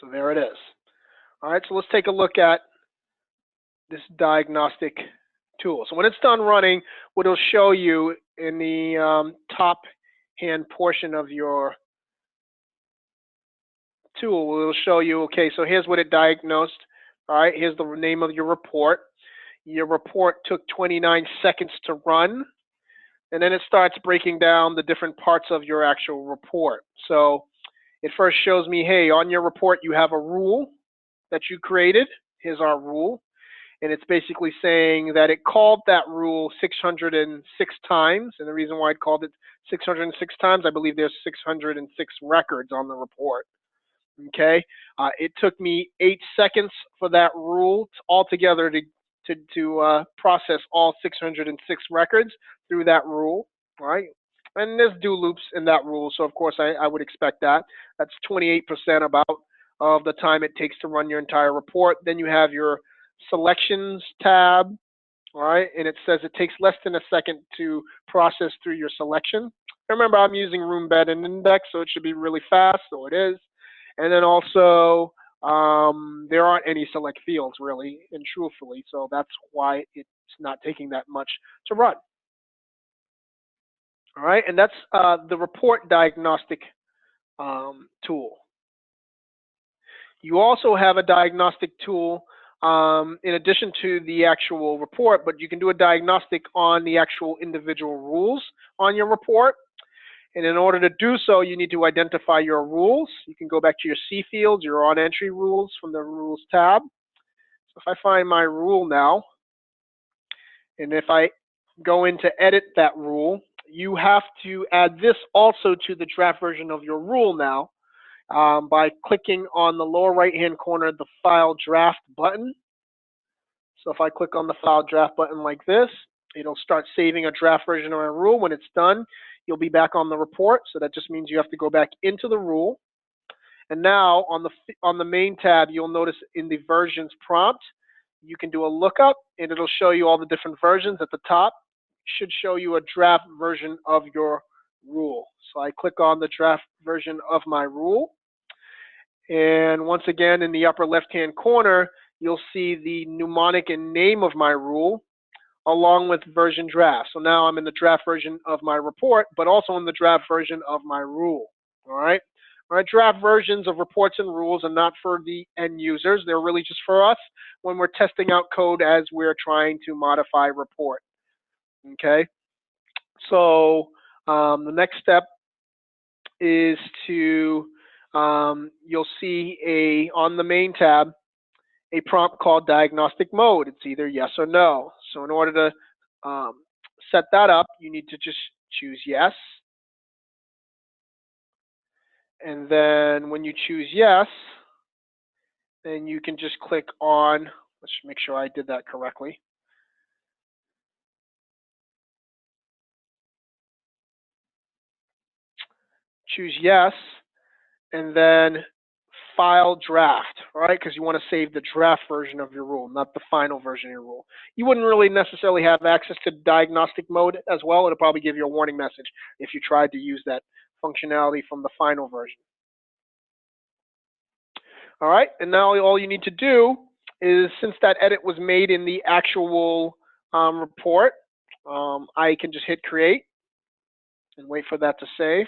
So there it is. All right, so let's take a look at this diagnostic tool. So when it's done running, what it'll show you in the top hand portion of your tool, it'll show you, okay, so here's what it diagnosed. All right, here's the name of your report. Your report took 29 seconds to run, and then it starts breaking down the different parts of your actual report. So it first shows me, hey, on your report you have a rule that you created. Here's our rule. And it's basically saying that it called that rule 606 times. And the reason why it called it 606 times, I believe there's 606 records on the report. Okay, it took me 8 seconds for that rule altogether to process all 606 records through that rule, right? And there's do loops in that rule, so of course I would expect that. That's 28% about of the time it takes to run your entire report. Then you have your selections tab, all right, and it says it takes less than a second to process through your selection. Remember, I'm using room bed and index, so it should be really fast, so it is. And then also, there aren't any select fields really, and truthfully, so that's why it's not taking that much to run. All right, and that's the report diagnostic tool. You also have a diagnostic tool in addition to the actual report, but you can do a diagnostic on the actual individual rules on your report. And in order to do so, you need to identify your rules. You can go back to your C fields, your on entry rules from the rules tab. So if I find my rule now, and if I go in to edit that rule, you have to add this also to the draft version of your rule now by clicking on the lower right-hand corner, the File Draft button. So if I click on the File Draft button like this, it'll start saving a draft version of my rule. When it's done, you'll be back on the report. So that just means you have to go back into the rule. And now on the main tab, you'll notice in the versions prompt, you can do a lookup and it'll show you all the different versions at the top. It should show you a draft version of your rule. So I click on the draft version of my rule. And once again, in the upper left-hand corner, you'll see the mnemonic and name of my rule along with version draft. So now I'm in the draft version of my report, but also in the draft version of my rule. All right. All right. Draft versions of reports and rules are not for the end users. They're really just for us when we're testing out code as we're trying to modify report. Okay. So the next step is to you'll see on the main tab a prompt called diagnostic mode. It's either yes or no. So in order to set that up, you need to just choose yes. And then when you choose yes, then you can just click on, let's make sure I did that correctly. Choose yes, and then file draft, right? Because you want to save the draft version of your rule, not the final version of your rule. You wouldn't really necessarily have access to diagnostic mode as well. It'll probably give you a warning message if you tried to use that functionality from the final version. All right, and now all you need to do is, since that edit was made in the actual report, I can just hit create and wait for that to save.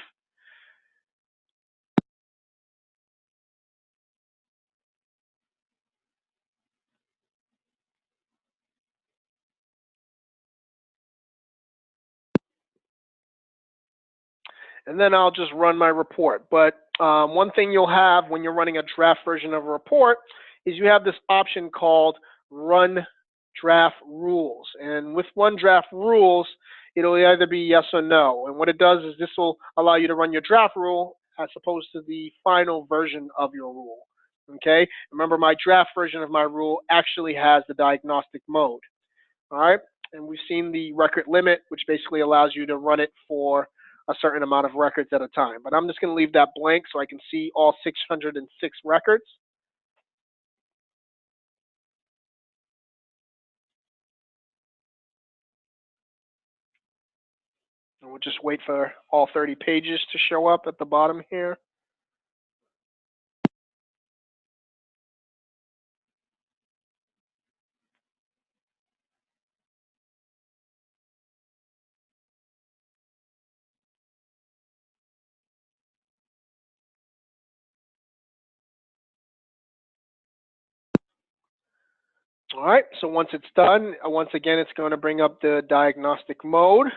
And then I'll just run my report. But one thing you'll have when you're running a draft version of a report is you have this option called Run Draft Rules. And with Run Draft Rules, it'll either be yes or no. And what it does is this will allow you to run your draft rule as opposed to the final version of your rule. Okay? Remember, my draft version of my rule actually has the diagnostic mode. All right? And we've seen the record limit, which basically allows you to run it for a certain amount of records at a time. But I'm just going to leave that blank so I can see all 606 records. And we'll just wait for all 30 pages to show up at the bottom here. All right, so once it's done, once again, it's going to bring up the diagnostic mode.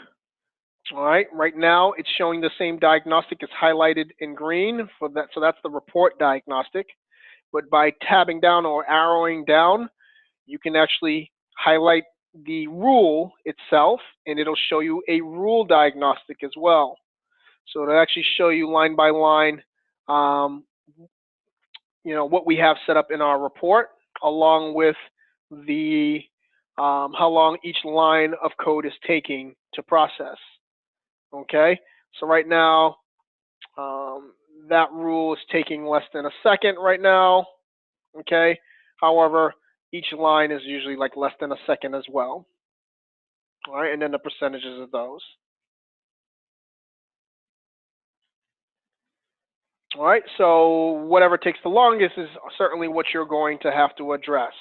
All right, right now it's showing the same diagnostic is highlighted in green for that, so that's the report diagnostic. but by tabbing down or arrowing down, you can actually highlight the rule itself, and it'll show you a rule diagnostic as well. So it'll actually show you line by line, what we have set up in our report, along with the how long each line of code is taking to process. Okay, so right now, that rule is taking less than a second right now. Okay, however, each line is usually like less than a second as well. All right, and then the percentages of those. All right, so whatever takes the longest is certainly what you're going to have to address.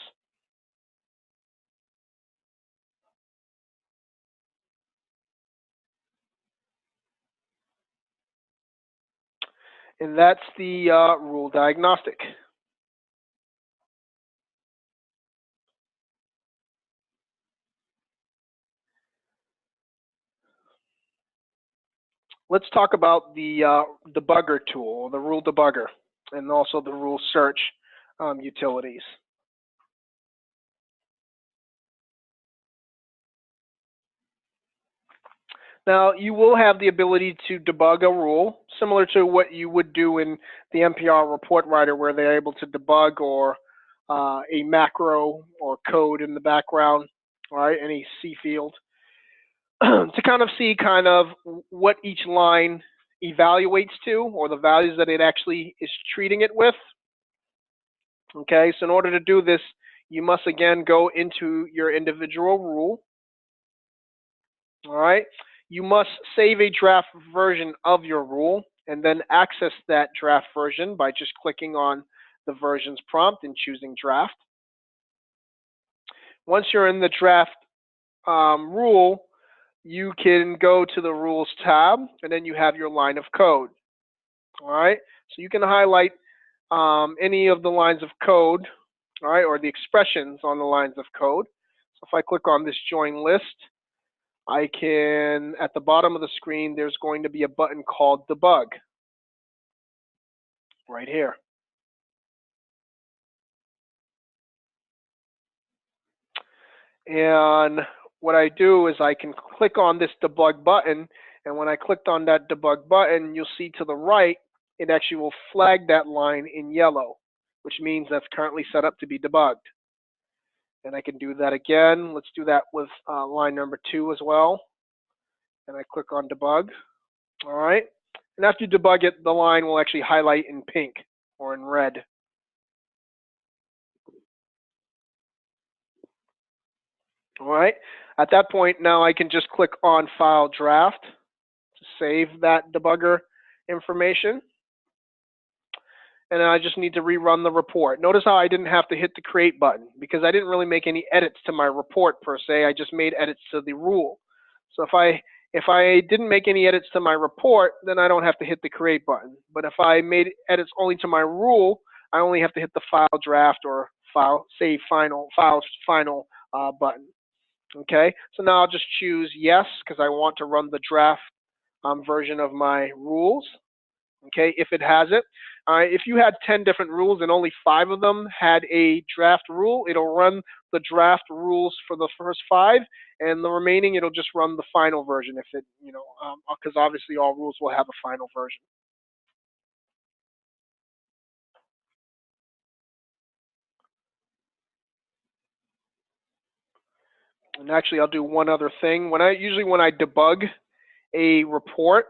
And that's the rule diagnostic. Let's talk about the debugger tool, the rule debugger, and also the rule search utilities. Now, you will have the ability to debug a rule, similar to what you would do in the NPR report writer, where they're able to debug or a macro or code in the background, all right, any C field, to kind of see kind of what each line evaluates to, or the values that it actually is treating it with. Okay, so in order to do this, you must again go into your individual rule. All right, you must save a draft version of your rule and then access that draft version by just clicking on the versions prompt and choosing draft. Once you're in the draft rule, you can go to the rules tab, and then you have your line of code. All right, so you can highlight any of the lines of code, all right, or the expressions on the lines of code. So if I click on this join list, I can, at the bottom of the screen, there's going to be a button called debug right here. And what I do is I can click on this debug button, and when I clicked on that debug button, you'll see to the right, it actually will flag that line in yellow, which means that's currently set up to be debugged. And I can do that again. Let's do that with line number 2 as well. And I click on debug. All right. And after you debug it, the line will actually highlight in pink or in red. All right. At that point, now I can just click on File Draft to save that debugger information. And then I just need to rerun the report. Notice how I didn't have to hit the create button because I didn't really make any edits to my report per se. I just made edits to the rule. So if I didn't make any edits to my report, then I don't have to hit the create button. But if I made edits only to my rule, I only have to hit the File Draft or File Save Final button. Okay, so now I'll just choose yes because I want to run the draft version of my rules. Okay, if it has it. If you had 10 different rules and only 5 of them had a draft rule, it'll run the draft rules for the first 5, and the remaining it'll just run the final version if it, because obviously all rules will have a final version. And actually, I'll do one other thing. When I debug a report,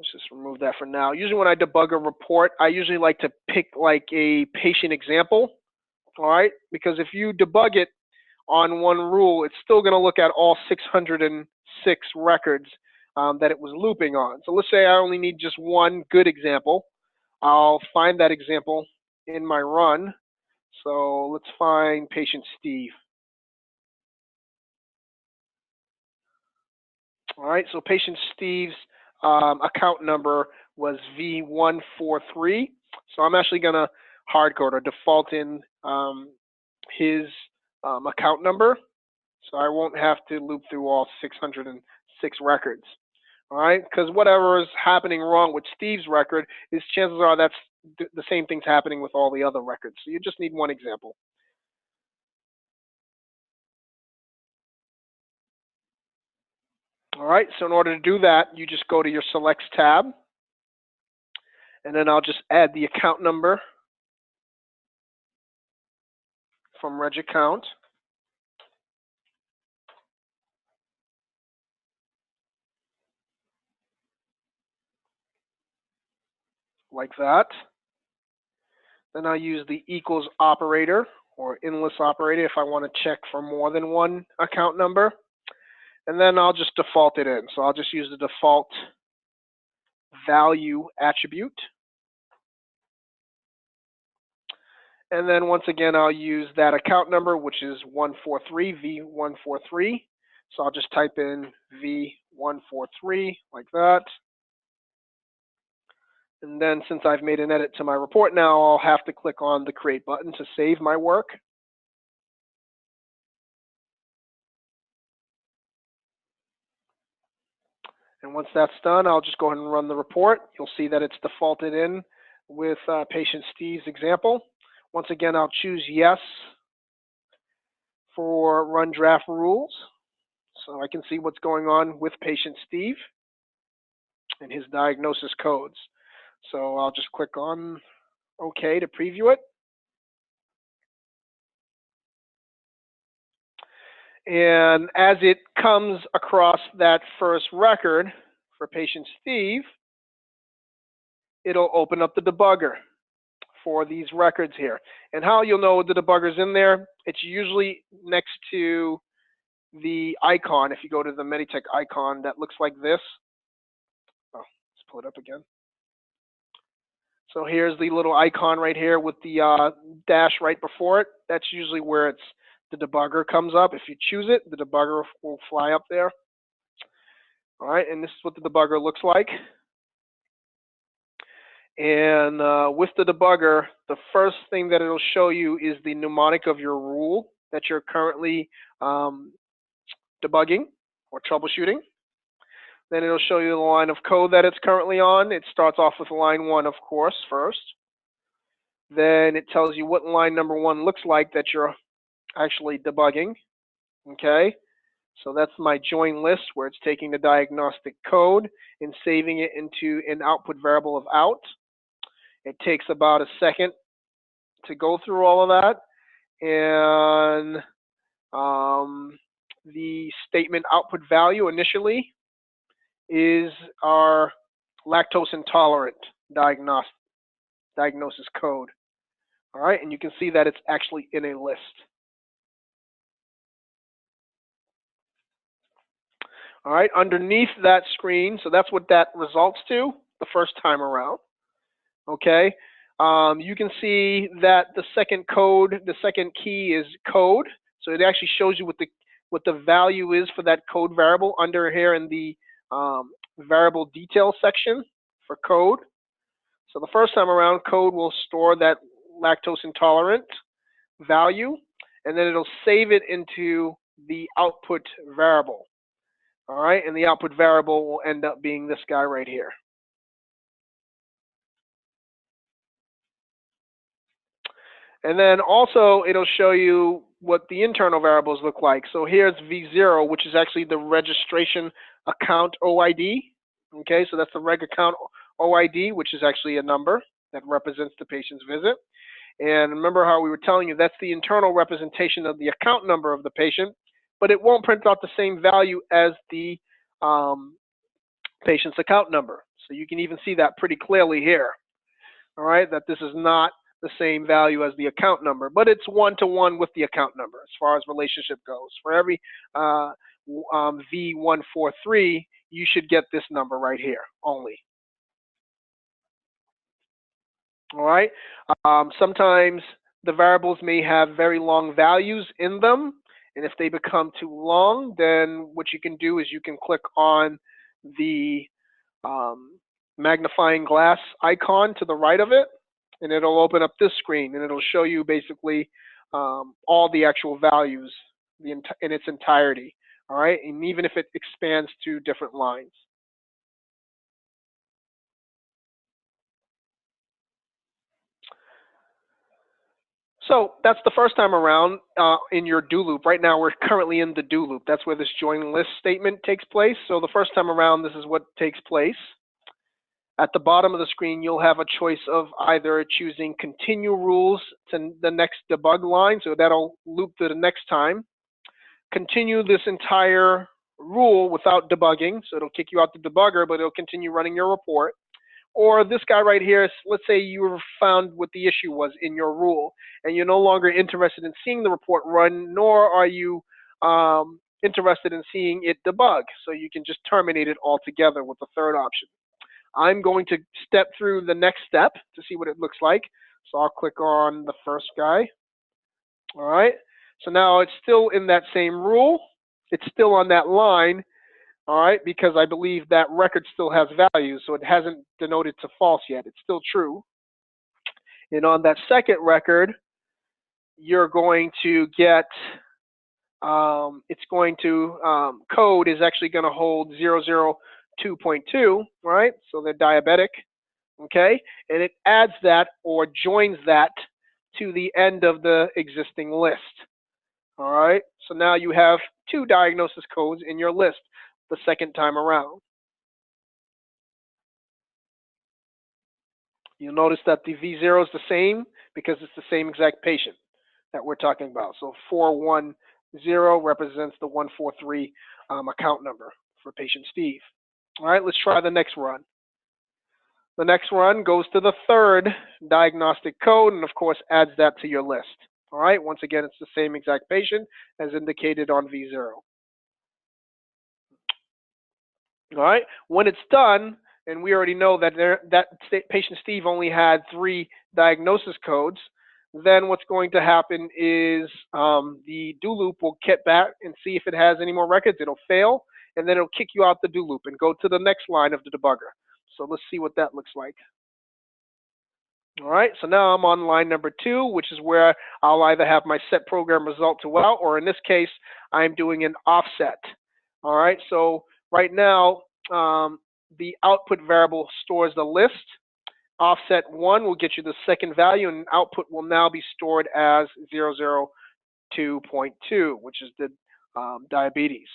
let's just remove that for now. Usually when I debug a report, I usually like to pick like a patient example, all right? Because if you debug it on one rule, it's still going to look at all 606 records that it was looping on. So let's say I only need just one good example. I'll find that example in my run. So let's find patient Steve. All right, so patient Steve's account number was V143. So I'm actually going to hardcode or default in his account number. So I won't have to loop through all 606 records. All right, because whatever is happening wrong with Steve's record is chances are that's the same thing's happening with all the other records. So you just need one example. All right, so in order to do that, you just go to your Selects tab, and then I'll just add the account number from Reg Account. Like that. Then I'll use the equals operator or endless operator if I want to check for more than one account number. And then I'll just default it in. So I'll just use the default value attribute. And then once again, I'll use that account number, which is 143, V143. So I'll just type in V143 like that. And then since I've made an edit to my report now, I'll have to click on the Create button to save my work. And once that's done, I'll just go ahead and run the report. You'll see that it's defaulted in with patient Steve's example. Once again, I'll choose yes for run draft rules, so I can see what's going on with patient Steve and his diagnosis codes. So I'll just click on OK to preview it. And as it comes across that first record for patient Steve, it'll open up the debugger for these records here. And how you'll know the debugger's in there, it's usually next to the icon. If you go to the Meditech icon that looks like this. Oh, let's pull it up again. So here's the little icon right here with the dash right before it. That's usually where the debugger comes up. If you choose it, the debugger will fly up there. All right, and this is what the debugger looks like. And with the debugger, the first thing that it'll show you is the mnemonic of your rule that you're currently debugging or troubleshooting. Then it'll show you the line of code that it's currently on. It starts off with line 1, of course, first. Then it tells you what line number 1 looks like that you're actually debugging. Okay, so that's my join list where it's taking the diagnostic code and saving it into an output variable of out. It takes about a second to go through all of that. And the statement output value initially is our lactose intolerant diagnosis code. All right, and you can see that it's actually in a list. All right, underneath that screen, so that's what that results to the first time around. Okay, you can see that the second key is code. So it actually shows you what the value is for that code variable under here in the variable detail section for code. So the first time around, code will store that lactose intolerant value, and then it'll save it into the output variable. All right, and the output variable will end up being this guy right here. And then also it'll show you what the internal variables look like. So here's V0, which is actually the registration account OID. Okay, so that's the reg account OID, which is actually a number that represents the patient's visit. And remember how we were telling you that's the internal representation of the account number of the patient, but it won't print out the same value as the patient's account number. So you can even see that pretty clearly here. All right, that this is not the same value as the account number, but it's one-to-one with the account number as far as relationship goes. For every V143, you should get this number right here only. All right. Sometimes the variables may have very long values in them, and if they become too long, then what you can do is you can click on the magnifying glass icon to the right of it, and it'll open up this screen, and it'll show you basically all the actual values in its entirety. All right, and even if it expands to different lines. So that's the first time around in your do loop. Right now, we're currently in the do loop. That's where this join list statement takes place. So the first time around, this is what takes place. At the bottom of the screen, you'll have a choice of either choosing continue rules to the next debug line, so that'll loop to the next time. Continue this entire rule without debugging, so it'll kick you out the debugger, but it'll continue running your report. Or this guy right here, let's say you were found what the issue was in your rule, and you're no longer interested in seeing the report run, nor are you interested in seeing it debug. So you can just terminate it altogether with the third option. I'm going to step through the next step to see what it looks like. So I'll click on the first guy. All right. So now it's still in that same rule. It's still on that line. All right, because I believe that record still has value, so it hasn't denoted to false yet. It's still true. And on that second record, you're going to get, code is actually going to hold 002.2, right? So they're diabetic, okay? And it adds that or joins that to the end of the existing list. All right, so now you have two diagnosis codes in your list the second time around. You'll notice that the V0 is the same because it's the same exact patient that we're talking about. So 410 represents the 143 account number for patient Steve. All right, let's try the next run. The next run goes to the third diagnostic code and, of course, adds that to your list. All right, once again, it's the same exact patient as indicated on V0. All right, when it's done, and we already know that patient Steve only had 3 diagnosis codes, then what's going to happen is the do loop will get back and see if it has any more records. It'll fail, and then it'll kick you out the do loop and go to the next line of the debugger. So let's see what that looks like. All right, so now I'm on line number 2, which is where I'll either have my set program result to out, or in this case, I'm doing an offset. All right, so right now, the output variable stores the list. Offset 1 will get you the second value, and output will now be stored as 002.2, which is the diabetes.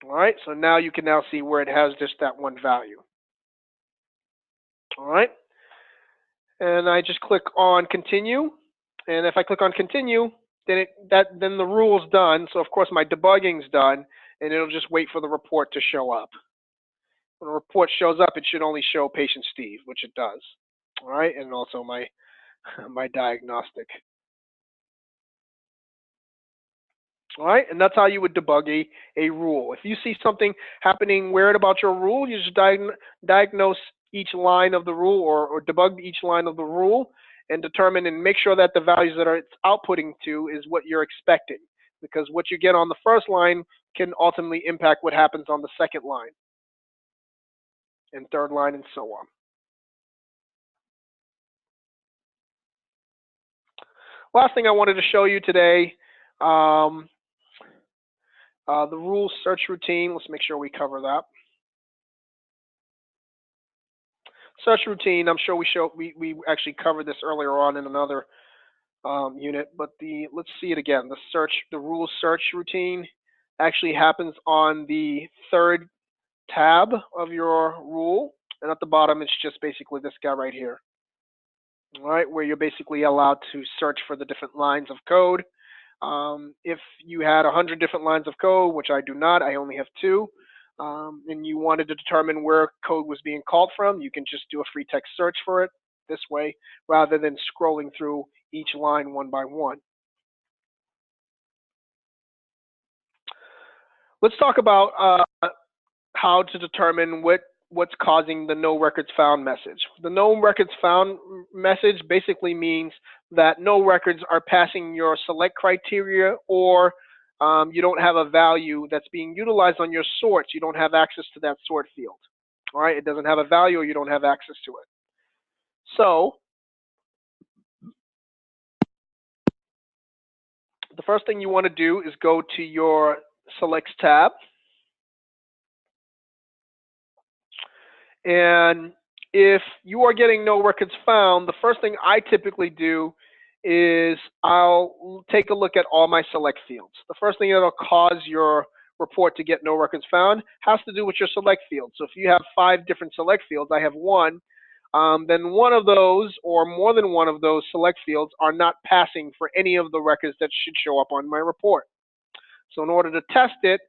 All right, so now you can now see where it has just that one value. All right, and I just click on continue, and if I click on continue, then then the rule's done. So of course my debugging's done, and it'll just wait for the report to show up. When the report shows up, it should only show patient Steve, which it does. All right, and also my diagnostic. All right, and that's how you would debug a rule. If you see something happening weird about your rule, you just diagnose each line of the rule or debug each line of the rule and determine and make sure that the values that it's outputting to is what you're expecting. Because what you get on the first line can ultimately impact what happens on the second line and third line and so on. Last thing I wanted to show you today, the rule search routine. Let's make sure we cover that. Search routine, I'm sure we actually covered this earlier on in another unit, but let's see it again. The rule search routine actually happens on the third tab of your rule, and at the bottom it's just basically this guy right here. All right, where you're basically allowed to search for the different lines of code. If you had 100 different lines of code, which I do not, I only have 2, and you wanted to determine where code was being called from, you can just do a free text search for it this way, rather than scrolling through each line one by one. Let's talk about how to determine what's causing the no records found message. The no records found message basically means that no records are passing your select criteria, or you don't have a value that's being utilized on your sorts. You don't have access to that sort field. All right, it doesn't have a value, or you don't have access to it. So the first thing you want to do is go to your selects tab, and if you are getting no records found, the first thing I typically do is I'll take a look at all my select fields. The first thing that'll cause your report to get no records found has to do with your select field. So if you have 5 different select fields, I have one, then one of those or more than one of those select fields are not passing for any of the records that should show up on my report. So in order to test it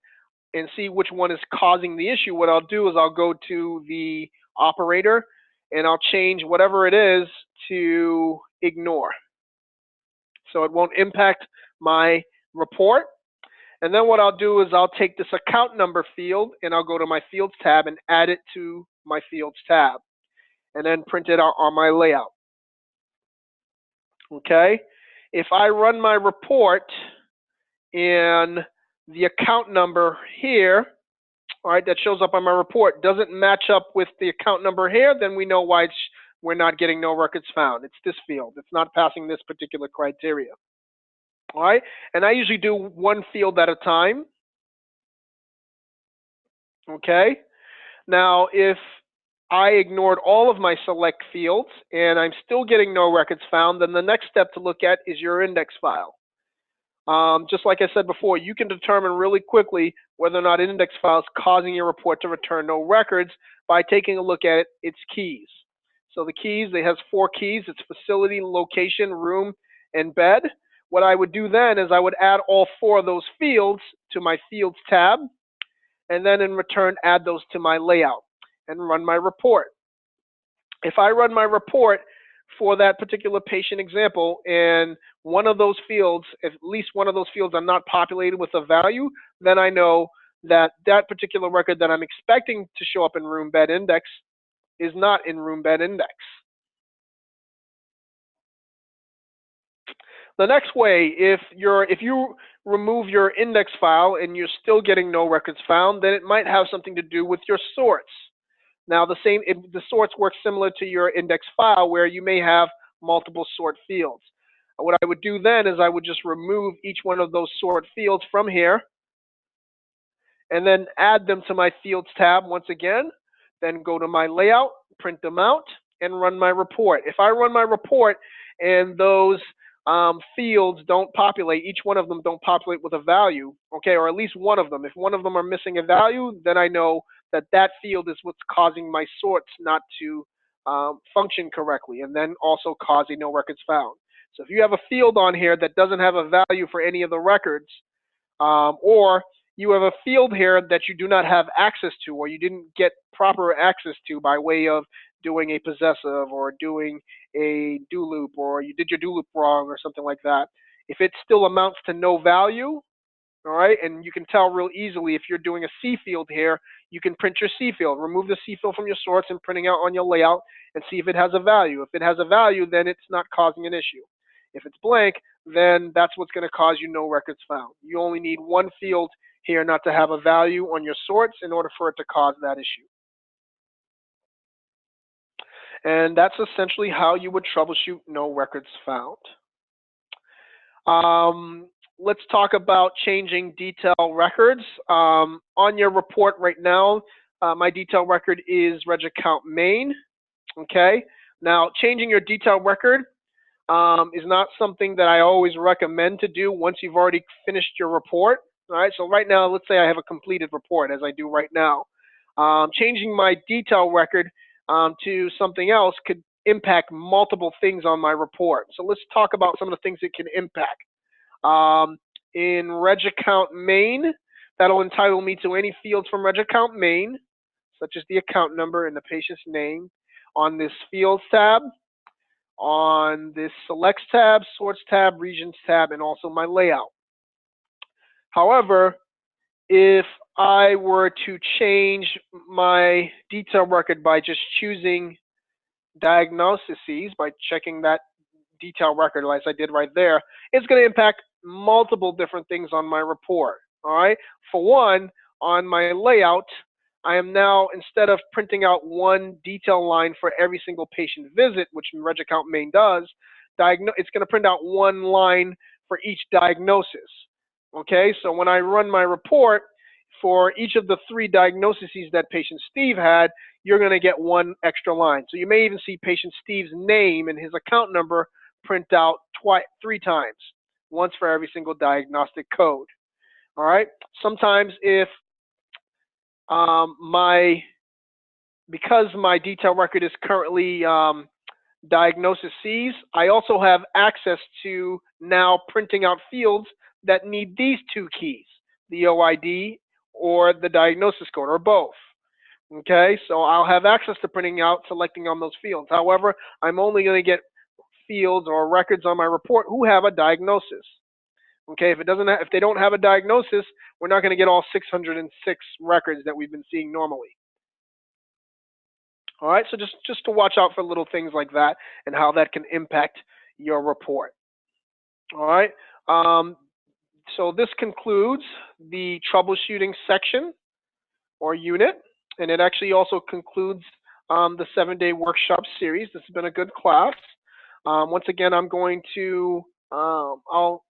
and see which one is causing the issue, what I'll do is I'll go to the operator and I'll change whatever it is to ignore. So it won't impact my report. And then what I'll do is I'll take this account number field and I'll go to my fields tab and add it to my fields tab and then print it out on my layout. Okay? If I run my report and the account number here, all right, that shows up on my report doesn't match up with the account number here, then we know why we're not getting no records found. It's this field. It's not passing this particular criteria. All right, and I usually do one field at a time. Okay, now if I ignored all of my select fields and I'm still getting no records found, then the next step to look at is your index file. Just like I said before, you can determine really quickly whether or not an index file is causing your report to return no records by taking a look at its keys. So the keys, it has 4 keys. It's facility, location, room, and bed. What I would do then is I would add all 4 of those fields to my fields tab, and then in return add those to my layout and run my report. If I run my report for that particular patient example and one of those fields, at least one of those fields are not populated with a value, then I know that that particular record that I'm expecting to show up in room bed index is not in room bed index. The next way, if you remove your index file and you're still getting no records found, then it might have something to do with your sorts. Now the sorts work similar to your index file where you may have multiple sort fields. What I would do then is I would just remove each one of those sort fields from here and then add them to my fields tab once again, then go to my layout, print them out, and run my report. If I run my report and those fields don't populate, each one of them don't populate with a value, okay, or at least one of them. If one of them are missing a value, then I know that that field is what's causing my sorts not to function correctly, and then also causing no records found. So if you have a field on here that doesn't have a value for any of the records, or you have a field here that you do not have access to, or you didn't get proper access to by way of doing a possessive or doing a do loop, or you did your do loop wrong or something like that, if it still amounts to no value, all right, and you can tell real easily if you're doing a C field here, you can print your C field, remove the C field from your sorts and printing out on your layout and see if it has a value. If it has a value, then it's not causing an issue. If it's blank, then that's what's going to cause you no records found. You only need one field here not to have a value on your sorts in order for it to cause that issue. And that's essentially how you would troubleshoot no records found. Let's talk about changing detail records. On your report right now, my detail record is reg account main. Okay. Now, changing your detail record is not something that I always recommend to do once you've already finished your report. All right. So right now, let's say I have a completed report, as I do right now. Changing my detail record to something else could impact multiple things on my report. So let's talk about some of the things it can impact. In reg account main, that'll entitle me to any fields from reg account main, such as the account number and the patient's name, on this fields tab, on this selects tab, sorts tab, regions tab, and also my layout. However, if I were to change my detail record by just choosing diagnoses, by checking that detail record as I did right there, it's going to impact multiple different things on my report. All right. For one, on my layout, I am now, instead of printing out one detail line for every single patient visit, which reg account main does, it's going to print out one line for each diagnosis. Okay. So when I run my report for each of the 3 diagnoses that patient Steve had, you're going to get 1 extra line. So you may even see patient Steve's name and his account number print out 3 times, once for every single diagnostic code. All right. Sometimes if because my detail record is currently diagnosis C's, I also have access to now printing out fields that need these 2 keys, the OID or the diagnosis code, or both. Okay, so I'll have access to printing out, selecting on those fields. However, I'm only going to get fields or records on my report who have a diagnosis. Okay, if they don't have a diagnosis, we're not going to get all 606 records that we've been seeing normally. All right, so just to watch out for little things like that and how that can impact your report. All right, so this concludes the troubleshooting section or unit, and it actually also concludes the 7-day workshop series. This has been a good class. Once again, I'm going to I'll